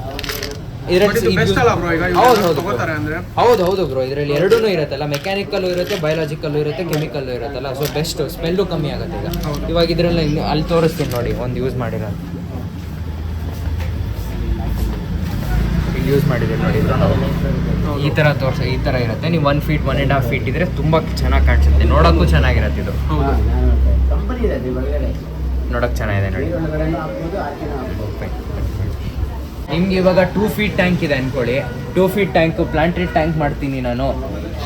B: ಹೌದು ಬ್ರೋ, ಇದರಲ್ಲಿ ಎರಡೂ ಇರುತ್ತಲ್ಲ, ಮೆಕ್ಯಾನಿಕಲ್ ಇರುತ್ತೆ, ಬಯೋಲಾಜಿಕಲ್ ಇರುತ್ತೆ, ಕೆಮಿಕಲ್ ಇರುತ್ತಲ್ಲ. ಸೊ ಬೆಸ್ಟ್, ಸ್ಮೆಲ್ಲು ಕಮ್ಮಿ ಆಗುತ್ತೆ. ಇವಾಗ ಇದರಲ್ಲಿ ಅಲ್ಲಿ ತೋರಿಸ್ತೀನಿ ನೋಡಿ, ಒಂದು ಯೂಸ್ ಮಾಡಿರೋದು ಯೂಸ್ ಮಾಡಿದ್ರೆ ನೋಡಿ, ಈ ಥರ ಈ ಥರ ಇರುತ್ತೆ. ನೀವು 1 ಫೀಟ್ 1.5 ಫೀಟ್ ಇದ್ರೆ ತುಂಬ ಚೆನ್ನಾಗಿ ಕಾಣಿಸುತ್ತೆ, ನೋಡೋಕ್ಕೂ ಚೆನ್ನಾಗಿರುತ್ತೆ. ಇದು ನೋಡೋಕ್ಕೆ ಚೆನ್ನಾಗಿದೆ ನೋಡಿ. ನಿಮ್ಗೆ ಇವಾಗ 2 ಫೀಟ್ ಟ್ಯಾಂಕ್ ಇದೆ ಅನ್ಕೊಳ್ಳಿ, 2 ಫೀಟ್ ಟ್ಯಾಂಕ್ ಪ್ಲಾಂಟೆಡ್ ಟ್ಯಾಂಕ್ ಮಾಡ್ತೀನಿ ನಾನು,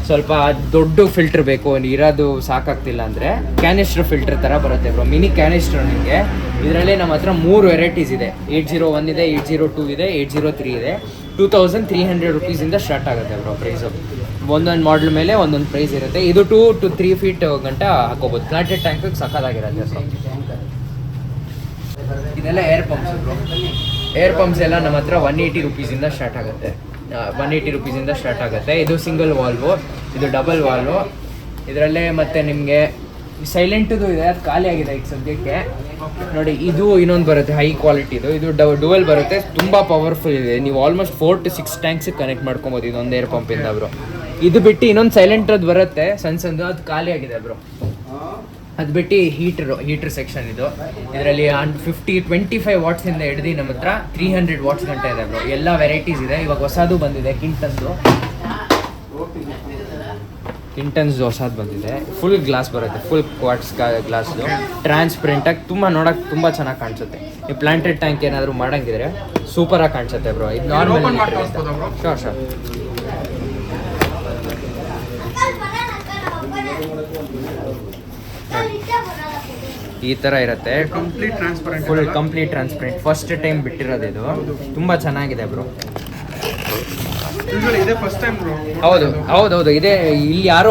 B: ಸ್ವಲ್ಪ ದೊಡ್ಡ ಫಿಲ್ಟರ್ ಬೇಕು, ಇರೋದು ಸಾಕಾಗ್ತಿಲ್ಲ ಅಂದರೆ ಕ್ಯಾನಿಸ್ಟರ್ ಫಿಲ್ಟರ್ ಥರ ಬರುತ್ತೆ ಬ್ರೋ, ಮಿನಿ ಕ್ಯಾನಿಸ್ಟರ್. ನಿಮಗೆ ಇದರಲ್ಲಿ ನಮ್ಮ ಹತ್ರ 3 ವೆರೈಟೀಸ್ ಇದೆ. 801 ಇದೆ, 802 ಇದೆ, 803 ಇದೆ. 2300 ರುಪೀಸಿಂದ ಸ್ಟಾರ್ಟ್ ಆಗುತ್ತೆ ಬ್ರೋ ಪ್ರೈಸು. ಒಂದೊಂದು ಮಾಡಲ್ ಮೇಲೆ ಒಂದೊಂದು ಪ್ರೈಸ್ ಇರುತ್ತೆ. ಇದು 2 to 3 ಫೀಟ್ ಗಂಟ ಹಾಕೋಬೋದು. ಪ್ಲಾಂಟೆಡ್ ಟ್ಯಾಂಕಿಗೆ ಸಕ್ಕತ್ತಾಗಿರುತ್ತೆ ಬ್ರೋ. ಇದೆಲ್ಲ air pumps bro. Air pumps ಎಲ್ಲ ನಮ್ಮ ಹತ್ರ 180 ರುಪೀಸಿಂದ ಸ್ಟಾರ್ಟ್ ಆಗುತ್ತೆ. 180 ರುಪೀಸಿಂದ ಸ್ಟಾರ್ಟ್ ಆಗುತ್ತೆ. ಇದು ಸಿಂಗಲ್ ವಾಲ್ವು, ಇದು ಡಬಲ್ ವಾಲ್ವು. ಇದರಲ್ಲೇ ಮತ್ತೆ ನಿಮಗೆ ಸೈಲೆಂಟದು ಇದೆ, ಅದು ಖಾಲಿ ಆಗಿದೆ ಈಗ ಸದ್ಯಕ್ಕೆ ನೋಡಿ. ಇದು ಇನ್ನೊಂದು ಬರುತ್ತೆ ಹೈ ಕ್ವಾಲಿಟಿದು, ಇದು ಡುವೆಲ್ ಬರುತ್ತೆ, ತುಂಬ ಪವರ್ಫುಲ್ ಇದೆ. ನೀವು ಆಲ್ಮೋಸ್ಟ್ 4 to 6 ಟ್ಯಾಂಕ್ಸಿಗೆ ಕನೆಕ್ಟ್ ಮಾಡ್ಕೊಬೋದು ಇದೊಂದು ಏರ್ ಪಂಪಿಂದ ಬ್ರೋ. ಇದು ಬಿಟ್ಟು ಇನ್ನೊಂದು ಸೈಲೆಂಟ್ರದ್ದು ಬರುತ್ತೆ ಸಣ್ಣದು, ಅದು ಖಾಲಿ ಆಗಿದೆ ಬ್ರೋ. ಅದು ಬಿಟ್ಟು ಹೀಟರ್ ಸೆಕ್ಷನ್ ಇದು. ಇದರಲ್ಲಿ 25 ವಾಟ್ಸಿಂದ ಹಿಡ್ದು ನಮ್ಮ ಹತ್ರ 300 ವಾಟ್ಸ್ ಗಂಟೆ ಇದೆ ಬ್ರೋ. ಎಲ್ಲ ವೆರೈಟೀಸ್ ಇದೆ. ಇವಾಗ ಹೊಸದು ಬಂದಿದೆ, ಕಿಂಟನ್ಸ್ ಹೊಸದು ಬಂದಿದೆ. ಫುಲ್ ಗ್ಲಾಸ್ ಬರುತ್ತೆ, ಫುಲ್ ಕ್ವಾರ್ಟ್ಸ್ ಗ್ಲಾಸ್ದು, ಟ್ರಾನ್ಸ್ಪರೆಂಟಾಗಿ ತುಂಬ ನೋಡೋಕೆ ತುಂಬ ಚೆನ್ನಾಗಿ ಕಾಣಿಸುತ್ತೆ. ಈ ಪ್ಲಾಂಟೆಡ್ ಟ್ಯಾಂಕ್ ಏನಾದರೂ ಮಾಡಂಗಿದ್ರೆ ಸೂಪರಾಗಿ ಕಾಣಿಸುತ್ತೆ ಬ್ರೋ. ಇದು ನಾರ್ಮಲ್ ಶೋರ್ ಈ ಥರ ಇರುತ್ತೆ. Full complete transparent, first time ಬಿಟ್ಟಿರೋದು ಇದು. ತುಂಬ ಚೆನ್ನಾಗಿದೆ ಬ್ರೋ. ಹೌದು ಇದೇ ಇಲ್ಲಿ ಯಾರು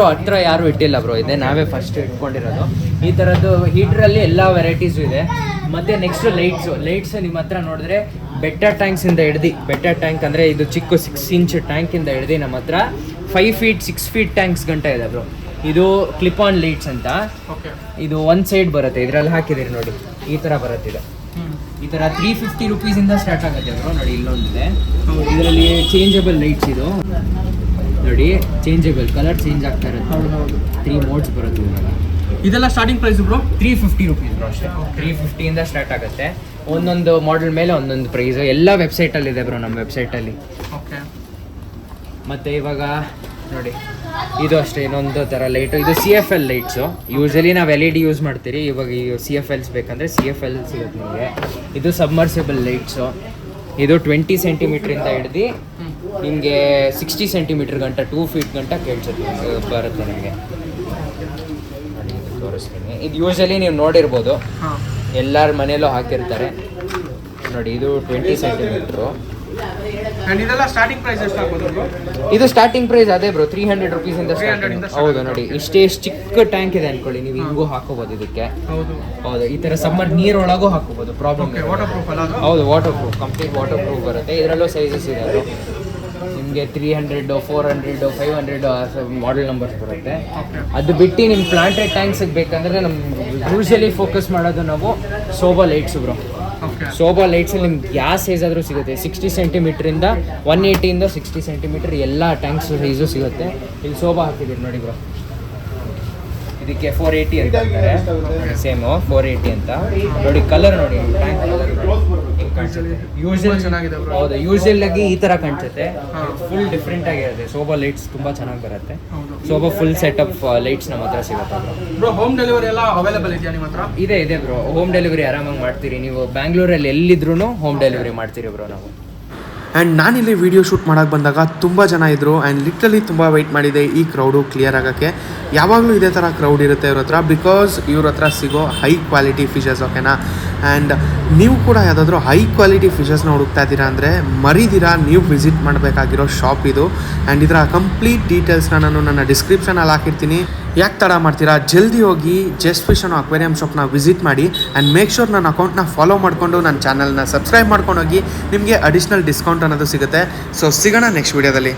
B: ಇಟ್ಟಿಲ್ಲ ಬ್ರೋ, ಇದೆ ನಾವೇ ಫಸ್ಟ್ ಇಟ್ಕೊಂಡಿರೋದು. ಈ ಥರದ್ದು ಹೀಟ್ರಲ್ಲಿ ಎಲ್ಲ ವೆರೈಟೀಸು ಇದೆ. ಮತ್ತು ನೆಕ್ಸ್ಟ್ ಲೈಟ್ಸ್ ನಿಮ್ಮ ಹತ್ರ ನೋಡಿದ್ರೆ ಬೆಟರ್ ಟ್ಯಾಂಕ್ಸಿಂದ ಹಿಡ್ದು, ಬೆಟರ್ ಟ್ಯಾಂಕ್ ಅಂದರೆ ಇದು ಚಿಕ್ಕ 6 ಇಂಚ್ ಟ್ಯಾಂಕಿಂದ ಹಿಡ್ದು ನಮ್ಮ ಹತ್ರ 5 ಫೀಟ್ 6 ಫೀಟ್ ಟ್ಯಾಂಕ್ಸ್ ಗಂಟ ಇದೆ ಬ್ರೋ. ಇದು ಕ್ಲಿಪ್ ಆನ್ ಲೈಟ್ಸ್ ಅಂತ. ಇದು ಒಂದು ಸೈಡ್ ಬರುತ್ತೆ, ಇದರಲ್ಲಿ ಹಾಕಿದ್ದೀರಿ ನೋಡಿ, ಈ ಥರ ಬರುತ್ತೆ. ಇದು ಈ ಥರ 350 ರುಪೀಸಿಂದ ಸ್ಟಾರ್ಟ್ ಆಗುತ್ತೆ ಬ್ರೋ. ನೋಡಿ ಇಲ್ಲೊಂದಿದೆ, ಇದರಲ್ಲಿ ಚೇಂಜಬಲ್ ಲೈಟ್ಸ್. ಇದು ನೋಡಿ ಚೇಂಜಬಲ್, ಕಲರ್ ಚೇಂಜ್ ಆಗ್ತಾ ಇರುತ್ತೆ. 3 ಮೋಡ್ಸ್ ಬರುತ್ತೆ ಇವಾಗ.
A: ಇದೆಲ್ಲ starting price bro
B: 350 rupees bro ಅಷ್ಟೇ. 350ಇಂದ ಸ್ಟಾರ್ಟ್ ಆಗುತ್ತೆ. ಒಂದೊಂದು ಮಾಡೆಲ್ ಮೇಲೆ ಒಂದೊಂದು ಪ್ರೈಸು. ಎಲ್ಲ ವೆಬ್ಸೈಟಲ್ಲಿ ಇದೆ ಬ್ರೋ, ನಮ್ಮ ವೆಬ್ಸೈಟಲ್ಲಿ. ಮತ್ತು ಇವಾಗ ನೋಡಿ ಇದು ಅಷ್ಟೇ, ಇನ್ನೊಂದು ಥರ ಲೈಟು. ಇದು CFL ಲೈಟ್ಸು. ಯೂಶಲಿ ನಾವು LED ಯೂಸ್ ಮಾಡ್ತೀರಿ, ಇವಾಗ ಈ CFLs ಬೇಕಂದರೆ CFL ಸಿಗುತ್ತೆ ನಿಮಗೆ. ಇದು ಸಬ್ಮರ್ಸಿಬಲ್ ಲೈಟ್ಸು. ಇದು 20 ಸೆಂಟಿಮೀಟ್ರಿಂದ ಹಿಡ್ದು ನಿಮಗೆ 60 ಸೆಂಟಿಮೀಟ್ರ್ ಗಂಟ 2 ಫೀಟ್ ಗಂಟ ಬರುತ್ತೆ ನಿಮಗೆ. ತೋರಿಸ್ತೀನಿ. ಇದು ಯೂಶಲಿ ನೀವು ನೋಡಿರ್ಬೋದು, ಎಲ್ಲರ ಮನೆಯಲ್ಲೂ ಹಾಕಿರ್ತಾರೆ ನೋಡಿ. ಇದು 20 ಸೆಂಟಿಮೀಟ್ರು.
A: ಇದೆಲ್ಲ ಸ್ಟಾರ್ಟಿಂಗ್ ಪ್ರೈಸ್ ಎಷ್ಟು ಆಗ್ಬೋದು ಬ್ರೋ?
B: ಇದು ಸ್ಟಾರ್ಟಿಂಗ್ ಪ್ರೈಸ್ ಅದೇ ಬ್ರೋ, 300 ರುಪೀಸಿಂದ ಸ್ಟಾರ್ಟ್. ಹೌದು ನೋಡಿ, ಇಷ್ಟೇ ಚಿಕ್ಕ ಟ್ಯಾಂಕ್ ಇದೆ ಅನ್ಕೊಳ್ಳಿ, ನೀವು ಹಿಂಗೂ ಹಾಕೋಬಹುದು ಇದಕ್ಕೆ. ಹೌದು ಈ ಥರ ಸಮ್ಮರ್ ನೀರೊಳಗೂ ಹಾಕೋಬಹುದು, ಪ್ರಾಬ್ಲಮ್. ಹೌದು water proof, complete water proof ಬರುತ್ತೆ. ಇದರಲ್ಲೂ ಸೈಜಸ್ ಇದೆ ಅದು. ನಿಮಗೆ 300, 400, 500 ಮಾಡೆಲ್ ನಂಬರ್ಸ್ ಬರುತ್ತೆ. ಅದು ಬಿಟ್ಟು ನಿಮ್ಮ ಪ್ಲಾಂಟೆಡ್ ಟ್ಯಾಂಕ್ಸಿಗೆ ಬೇಕಂದರೆ ನಮ್ಮ ಯೂಶಲಿ ಫೋಕಸ್ ಮಾಡೋದು ನಾವು ಸೋಬಾ ಲೈಟ್ಸ್ ಬ್ರೋ. ಸೋಬಾ ಲೈಟ್ಸಲ್ಲಿ ನಿಮ್ಗೆ ಯಾವ ಸೈಜ್ ಆದರೂ ಸಿಗುತ್ತೆ. 60 ಸೆಂಟಿಮೀಟ್ರಿಂದ 180ಇಂದ 60 ಸೆಂಟಿಮೀಟ್ರ್ ಎಲ್ಲ ಟ್ಯಾಂಕ್ಸ್ ಸೈಜು ಸಿಗುತ್ತೆ. ಇಲ್ಲಿ ಸೋಬಾ ಹಾಕಿದ್ದೀರಿ ನೋಡಿ ಬ್ರೋ. ಇದಕ್ಕೆ 480 ಅಂತ ಅಂತಾರೆ, ಸೇಮು 480 ಅಂತ. ನೋಡಿ ಕಲರ್ ನೋಡಿ, ಟ್ಯಾಂಕ್ ಕಲರ್ ಹಿಂಗೆ ಕಾಣಿಸುತ್ತೆ. ಯೂಶಲ್ ಆಗಿ ಈ ಥರ ಕಾಣಿಸುತ್ತೆ. ಫುಲ್ ಡಿಫ್ರೆಂಟ್ ಆಗಿರುತ್ತೆ. ಸೋಬಾ ಲೈಟ್ಸ್ ತುಂಬ ಚೆನ್ನಾಗಿ ಬರುತ್ತೆ. ಸೋಬಾ ಫುಲ್ ಸೆಟಪ್ ಲೈಟ್ಸ್ ನಮ್ಮ ಹತ್ರ ಸಿಗುತ್ತೆ
A: ಬ್ರೋ. ಹೋಮ್ ಡೆಲಿವರಿ ಎಲ್ಲ ಅವೈಲೇಬಲ್ ಇದೆಯಾ ನಿಮ್ಮ ಹತ್ರ?
B: ಇದೆ ಬ್ರೋ, ಹೋಮ್ ಡೆಲಿವರಿ ಆರಾಮಾಗಿ ಮಾಡ್ತೀರಿ. ನೀವು ಬ್ಯಾಂಗ್ಳೂರಲ್ಲಿ ಎಲ್ಲಿದ್ರೂ ಹೋಮ್ ಡೆಲಿವರಿ ಮಾಡ್ತೀರಿ ಬ್ರೋ ನಾವು.
A: ಆ್ಯಂಡ್ ನಾನಿಲ್ಲಿ ವೀಡಿಯೋ ಶೂಟ್ ಮಾಡೋಕ್ಕೆ ಬಂದಾಗ ತುಂಬ ಜನ ಇದ್ದರು. ಆ್ಯಂಡ್ ಲಿಟ್ರಲಿ ತುಂಬ ವೆಯ್ಟ್ ಮಾಡಿದೆ ಈ ಕ್ರೌಡು ಕ್ಲಿಯರ್ ಆಗೋಕ್ಕೆ. ಯಾವಾಗಲೂ ಇದೇ ಥರ ಕ್ರೌಡ್ ಇರುತ್ತೆ ಇವ್ರ ಹತ್ರ, ಬಿಕಾಸ್ ಇವ್ರ ಹತ್ರ ಸಿಗೋ ಹೈ ಕ್ವಾಲಿಟಿ ಫಿಶಸ್, ಓಕೆನಾ. ಆ್ಯಂಡ್ ನೀವು ಕೂಡ ಯಾವುದಾದ್ರೂ ಹೈ ಕ್ವಾಲಿಟಿ ಫಿಶಸ್ನ ಹುಡುಕ್ತಾ ಇದ್ದೀರಾ ಅಂದರೆ ಮರಿದಿರಾ ನೀವು ವಿಸಿಟ್ ಮಾಡಬೇಕಾಗಿರೋ ಶಾಪ್ ಇದು. ಆ್ಯಂಡ್ ಇದರ ಕಂಪ್ಲೀಟ್ ಡೀಟೇಲ್ಸ್ನ ನಾನು ನನ್ನ ಡಿಸ್ಕ್ರಿಪ್ಷನಲ್ಲಿ ಹಾಕಿರ್ತೀನಿ. ಯಾಕೆ ತಡ ಮಾಡ್ತೀರಾ, ಜಲ್ದಿ ಹೋಗಿ ಜಸ್ಟ್ ಫಿಶ್ ಅನ್ನೋ ಅಕ್ವೇರಿಯಂ ಶಾಪ್ನ ವಿಸಿಟ್ ಮಾಡಿ ಆ್ಯಂಡ್ ಮೇಕ್ ಶೋರ್ ನನ್ನ ಅಕೌಂಟ್ನ ಫಾಲೋ ಮಾಡಿಕೊಂಡು ನನ್ನ ಚಾನಲ್ನ ಸಬ್ಸ್ಕ್ರೈಬ್ ಮಾಡ್ಕೊಂಡೋಗಿ. ನಿಮಗೆ ಅಡಿಷ್ನಲ್ ಡಿಸ್ಕೌಂಟ್ ಅನ್ನೋದು ಸಿಗುತ್ತೆ. ಸೊ ಸಿಗೋಣ ನೆಕ್ಸ್ಟ್ ವೀಡಿಯೋದಲ್ಲಿ.